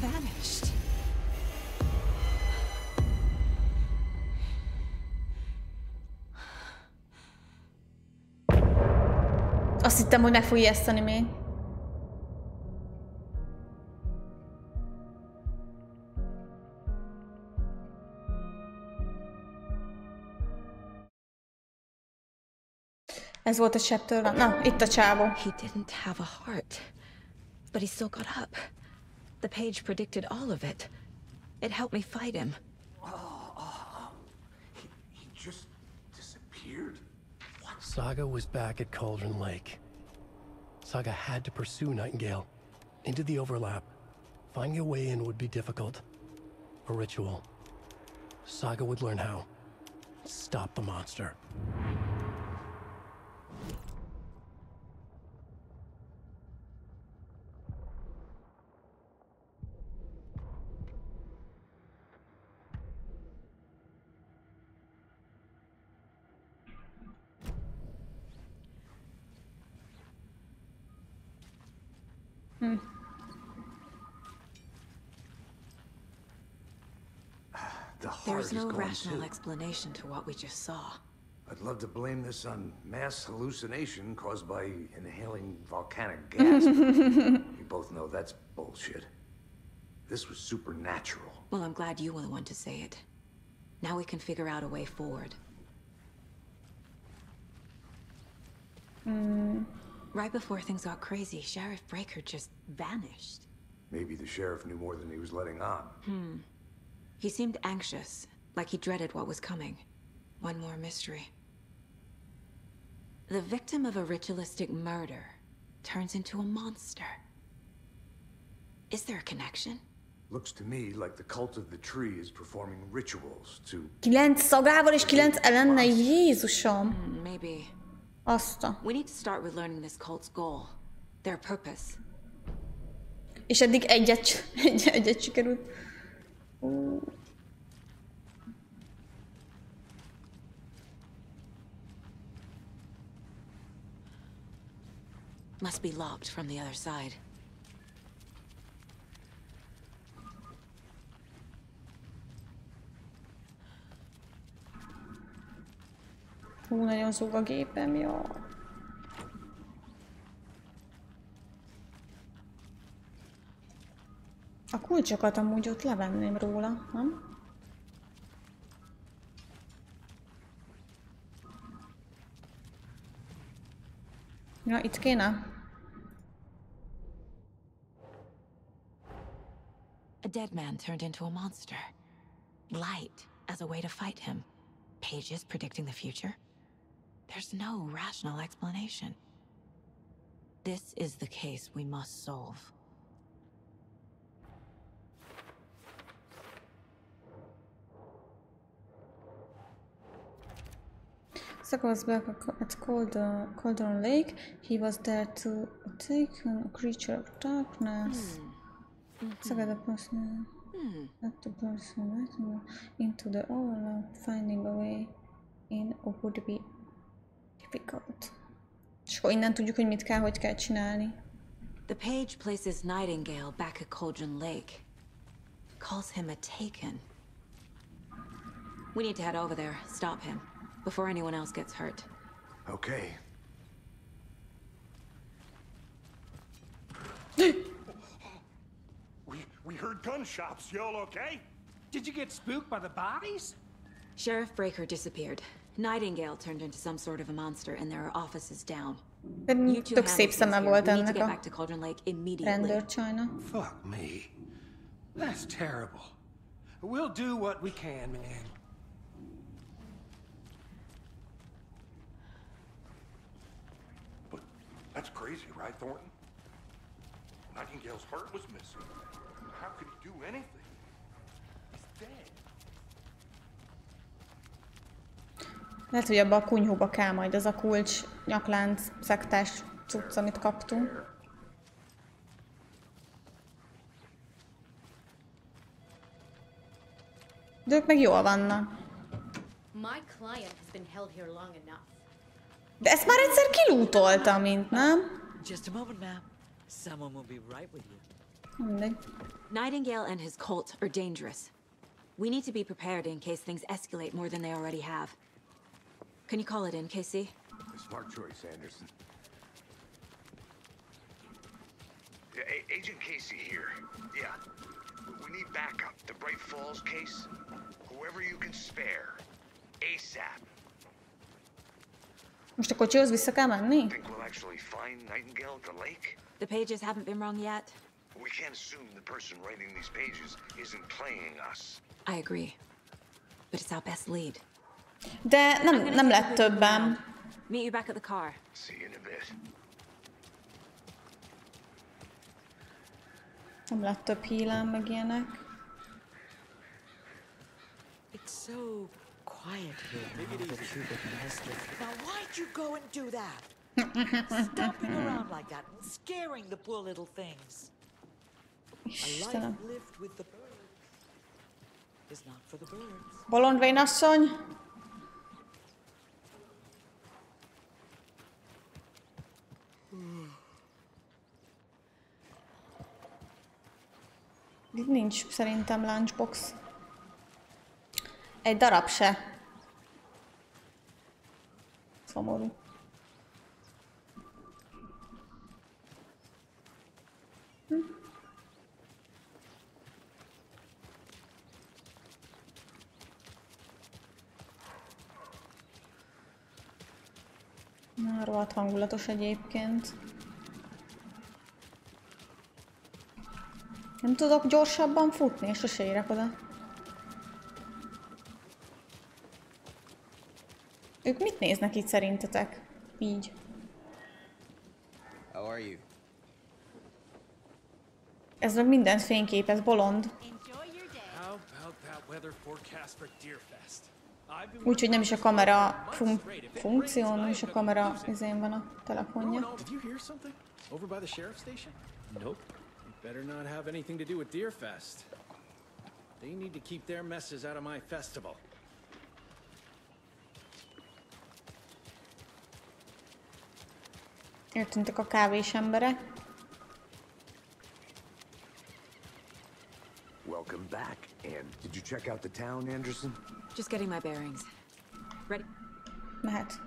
Vanished. Azt hittem, hogy meg fog ijeszteni még. Ez volt a chapter van. Na, itt a csávó. He didn't have a heart, but he still got up. The page predicted all of it. It helped me fight him. He just disappeared? Saga was back at Cauldron Lake. Saga had to pursue Nightingale into the overlap. Finding a way in would be difficult. A ritual. Saga would learn how. Stop the monster. There's no rational explanation to what we just saw. I'd love to blame this on mass hallucination caused by inhaling volcanic gas. We both know that's bullshit. This was supernatural. Well, I'm glad you were the one to say it. Now we can figure out a way forward. Right before things got crazy, Sheriff Breaker just vanished. Maybe the sheriff knew more than he was letting on. He seemed anxious, like he dreaded what was coming. One more mystery. The victim of a ritualistic murder turns into a monster. Is there a connection? Looks to me like the cult of the tree is performing rituals to... 9 szagával és 9 ellenne, Jézusom! Maybe. Azta. We need to start with learning this cult's goal. Their purpose. És eddig egyet sikerült. Must be locked from the other side. Hú, nagyon zúg a gépem, jó. A kulcsokat amúgy ott levenném róla, nem? Ja, itt kéne. A dead man turned into a monster. Light as a way to fight him. Pages predicting the future. There's no rational explanation. This is the case we must solve. Saga was back at Cauldron Lake. He was there to take a creature of darkness. Saga the person, not the person, into the overlap. Finding a way in would be difficult. És akkor innen tudjuk, hogy mit kell, hogy kell csinálni. The page places Nightingale back at Cauldron Lake. Calls him a taken. We need to head over there, stop him, before anyone else gets hurt. Okay. We heard gunshots. Y'all okay? Did you get spooked by the bodies? Sheriff Breaker disappeared. Nightingale turned into some sort of a monster, and there are offices down. Tök szép szeme volt We need to ennek get a back to Cauldron Lake immediately. rendőrcsajnak. Fuck me. That's terrible. We'll do what we can, man. But that's crazy, right, Thornton? Nightingale's heart was missing. How could he do anything? He's dead. Lehet, hogy abba a kunyhóba kell majd az a kulcs, nyaklánc, szektás cucc, amit kaptunk. De ők meg jól vannak. De ezt már egyszer kilútolta, mint nem? Just a moment, ma'am. Someone will be right with you. Mindegy. Nightingale and his cult are dangerous. We need to be prepared in case things escalate more than they already have. Can you call it in, Casey? Smart choice, Anderson. Agent Casey here. Yeah. We need backup. The Bright Falls case. Whoever you can spare. ASAP. Most a kocsihoz vissza kell menni? Think we'll actually find Nightingale at the lake? The pages haven't been wrong yet. We can't assume the person writing these pages isn't playing us. I agree. But it's our best lead. De nem lett többen. Meet you back at the car. See you in a bit. Nem lett több hílem, meg ilyenek. It's so quiet here now that you've been mistress. Now why'd you go and do that? Stomping around like that and scaring the poor little things. A life lived with the birds is not for the birds. Bolond vénasszony. Itt nincs szerintem lunchbox. Egy darab se. Szomorú. Na, rohadt hangulatos egyébként. Nem tudok gyorsabban futni, és sose érek oda. Ők mit néznek itt szerintetek? Így. How are you? Ez meg mindent fényképez, bolond. Úgyhogy nem is a kamera funkció, nem is a kamera izén van a telefonja. Over by the sheriff's station? Nope. Better not have anything to do with Deerfest. They need to keep their messes out of my festival. Eltűntek a kávés emberek. Welcome back. And did you check out the town, Anderson? Just getting my bearings. Ready? Mehet.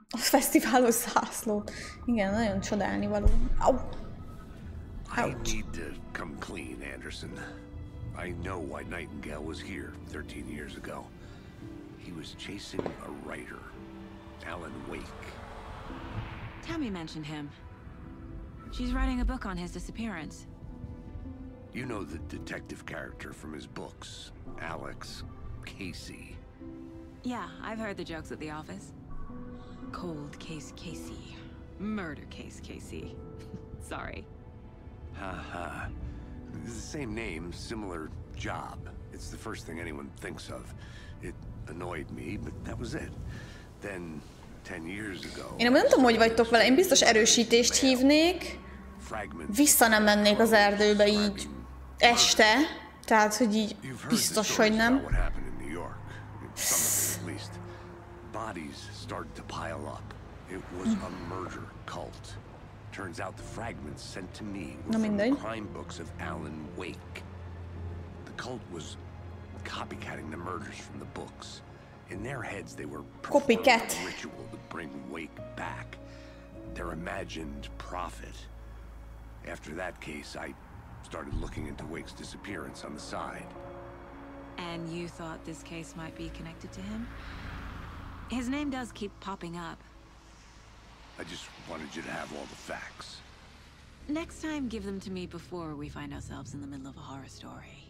A fesztiválos zászló. Igen, nagyon csodálnivaló. Au! I need to come clean, Anderson. I know why Nightingale was here 13 years ago. He was chasing a writer, Alan Wake. Tammy mentioned him. She's writing a book on his disappearance. You know the detective character from his books, Alex Casey. Yeah, I've heard the jokes at the office. Cold case Casey. Murder case Casey. Sorry. Haha. The same name, similar job. It's the first thing anyone thinks of. It annoyed me, but that was it. Then 10 years ago. Én nem tudom, hogy vagytok vele. Én biztos erősítést hívnék. Vissza nem mennék az erdőbe így este. Tehát, hogy így biztos, hogy nem. Bodies started to pile up. It was a murder cult. Turns out the fragments sent to me were from the crime books of Alan Wake. The cult was copycatting the murders from the books. In their heads, they were performing a ritual to bring Wake back. Their imagined prophet. After that case, I started looking into Wake's disappearance on the side. And you thought this case might be connected to him? His name does keep popping up. I just wanted you to have all the facts. Next time, give them to me before we find ourselves in the middle of a horror story.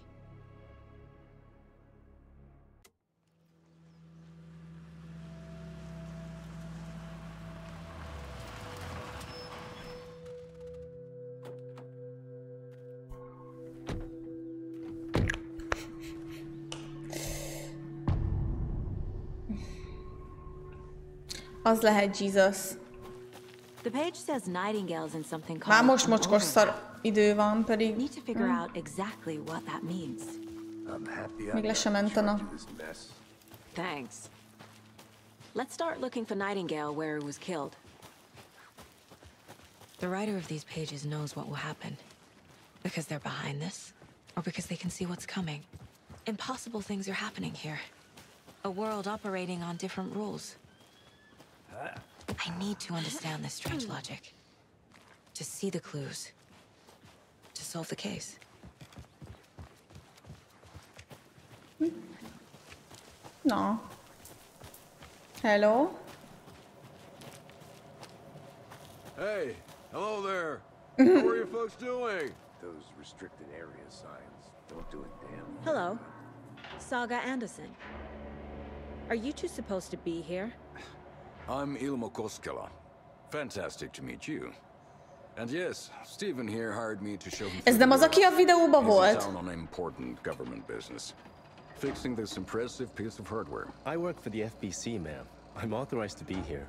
Az lehet Jesus. The page says nightingales in something called. Már most mocskos szar idő van, pedig. Need to figure out exactly what that means. Még le sem ment a nap. Thanks. Let's start looking for Nightingale where he was killed. The writer of these pages knows what will happen. Because they're behind this, or because they can see what's coming. Impossible things are happening here. A world operating on different rules. I need to understand this strange logic. To see the clues. To solve the case. No. Hello? Hey, hello there. How are you folks doing? Those restricted area signs don't do a damn thing. Hello. Saga Anderson. Are you two supposed to be here? I'm Ilmo Koskela. Fantastic to meet you. And yes, Stephen here hired me to show him. Ez nem az, aki a videóban volt? on an important government business. Fixing this impressive piece of hardware. I work for the FBC, ma'am. I'm authorized to be here.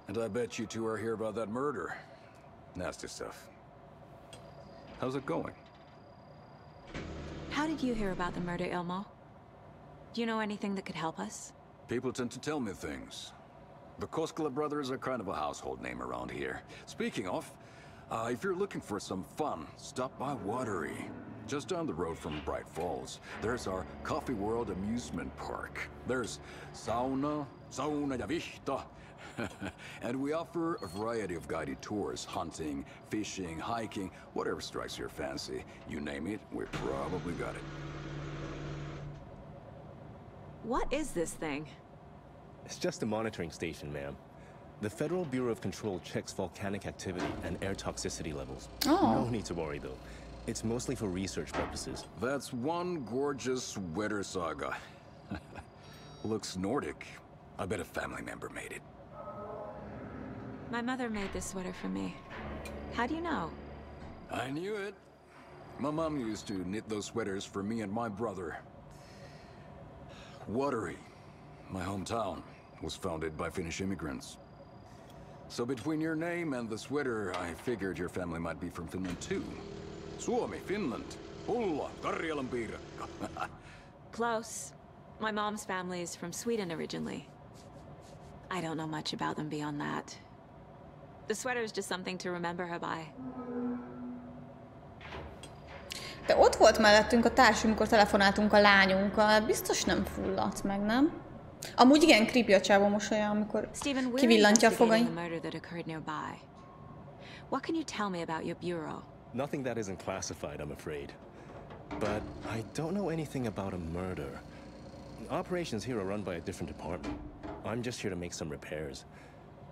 And I bet you two are here about that murder. Nasty stuff. How's it going? How did you hear about the murder, Ilmo? Do you know anything that could help us? People tend to tell me things. The Koskela brothers are kind of a household name around here. Speaking of, if you're looking for some fun, stop by Watery. Just down the road from Bright Falls, there's our Coffee World amusement park. There's sauna ja vihta. And we offer a variety of guided tours, hunting, fishing, hiking, whatever strikes your fancy. You name it, we probably got it. What is this thing? It's just a monitoring station, ma'am. The Federal Bureau of Control checks volcanic activity and air toxicity levels. Oh. No need to worry, though. It's mostly for research purposes. That's one gorgeous sweater, Saga. Looks Nordic. I bet a family member made it. My mother made this sweater for me. How do you know? I knew it. My mom used to knit those sweaters for me and my brother. Watery, my hometown, was founded by Finnish immigrants. So between your name and the sweater, I figured your family might be from Finland too. Suomi, Finland. Pulla, Karjalan piirakka. Close. My mom's family is from Sweden originally. I don't know much about them beyond that. The sweater is just something to remember her by. De ott volt mellettünk a társ, amikor telefonáltunk a lányunkkal. Biztos nem fulladt meg, nem? Amúgy igen, creepy a csávó mosolya, amikor kivillantja a fogain. What can you tell me about your bureau? Nothing that isn't classified, I'm afraid. But I don't know anything about a murder. Operations here are run by a different department. I'm just here to make some repairs.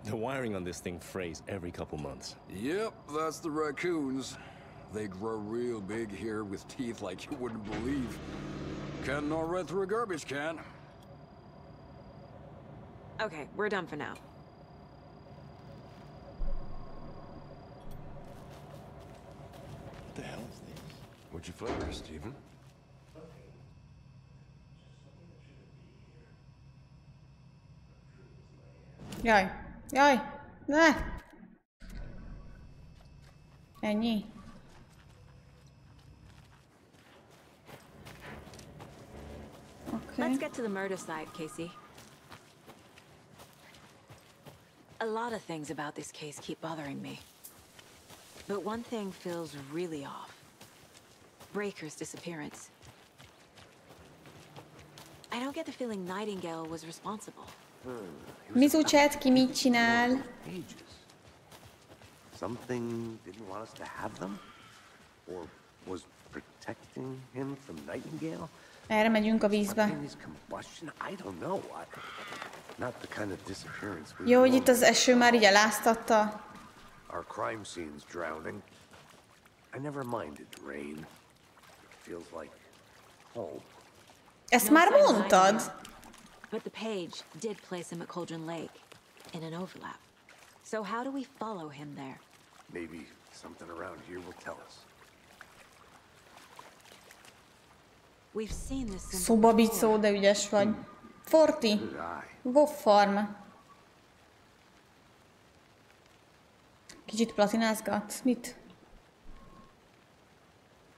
The wiring on this thing frays every couple months. Yep, that's the raccoons. They grow real big here with teeth like you wouldn't believe. Can't know right through a garbage can. Okay, we're done for now. What the hell is this? What'd you flavor, Stephen? Jaj, jaj, ne! Ennyi. Okay. Let's get to the murder site, Casey. A lot of things about this case keep bothering me. But one thing feels really off. Breaker's disappearance. I don't get the feeling Nightingale was responsible. Mizucset ki mit csinál? Something didn't want us to have them? Or was protecting him from Nightingale? Erre megyünk a vízbe. Jó, hogy itt az eső már így eláztatta. Our crime scene's drowning. I never minded rain. It feels like home. Ezt már mondtad? But the page did place him at Cauldron Lake in an overlap. So how do we follow him there? Maybe something around here will tell us. We've seen this symbol Szobabicó, de ügyes vagy. Forti. WoW farm. Kicsit platinázgatsz? Mit?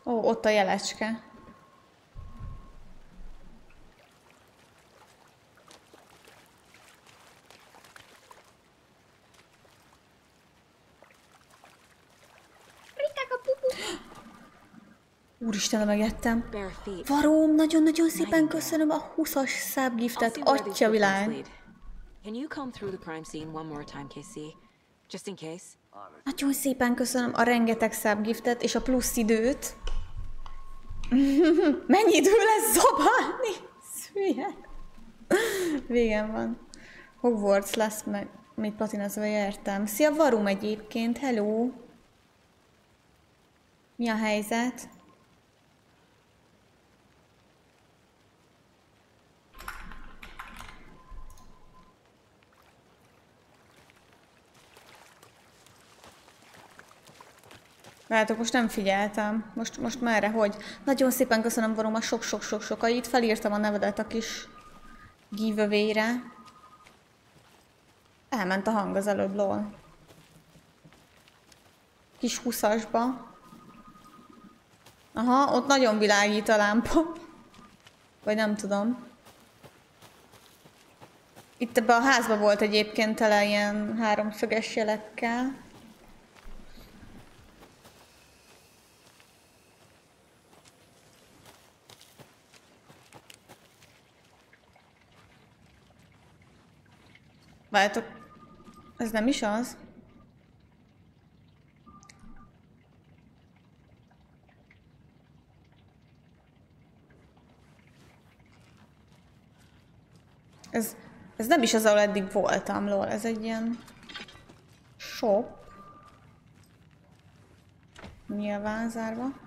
Ó, ott a jelecske. Úristen, megettem. Varóm, nagyon-nagyon szépen köszönöm a 20-as subgiftet, atya világ. Nagyon szépen köszönöm a rengeteg subgiftet és a plusz időt. Mennyi idő lesz zabálni? Szülye. Végem van. Hogwarts lesz meg. Még platinázva értem. Szia, Varum egyébként. Hello. Mi a helyzet? Látok, most nem figyeltem. Most merre, hogy? Nagyon szépen köszönöm, Varom, a sok-sok-sok-sokait. Felírtam a nevedet a kis giveaway-re. Elment a hang az előbb, lol. Kis 20-asba. Aha, ott nagyon világít a lámpa. Vagy nem tudom. Itt ebben a házban volt egyébként tele ilyen háromszöges jelekkel. Várjátok, ez nem is az? Ez nem is az, ahol eddig voltam, lol. Ez egy ilyen shop. Nyilván zárva.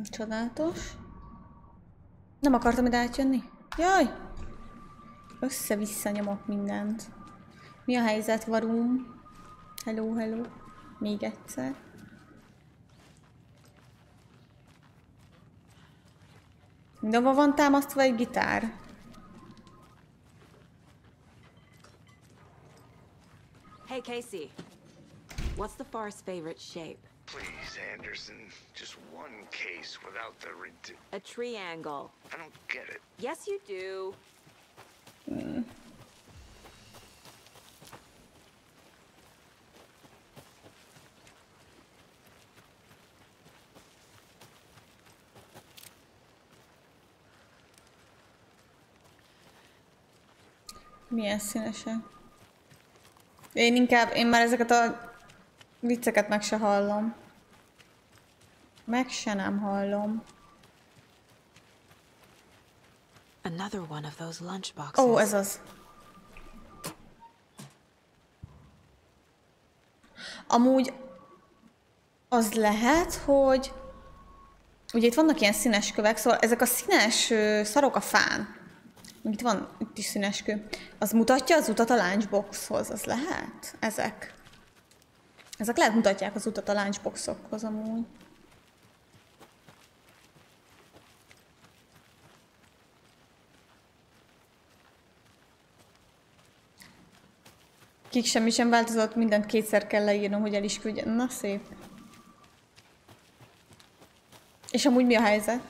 Csodálatos. Nem akartam ide átjönni? Jaj! Össze-vissza nyomok mindent. Mi a helyzet, Varum? Hello, hello. Még egyszer. Mindenhol van támasztva egy gitár. Hey, Casey. What's the far's favorite shape? Please, Anderson, just one case without the a triangle. I don't get it. Yes, you do. Milyen színesek? Én már ezeket a vicceket meg se hallom. Meg se nem hallom. Another one of those lunchboxes. Ó, ez az. Amúgy az lehet, hogy ugye itt vannak ilyen színes kövek, szóval ezek a színes szarok a fán. Itt van, itt is színes kő. Az mutatja az utat a lunchboxhoz, az lehet? Ezek. Ezek lehet mutatják az utat a lunchboxokhoz amúgy. Kik semmi sem változott, mindent kétszer kell leírnom, hogy el is küldjen. Na szép. És amúgy mi a helyzet?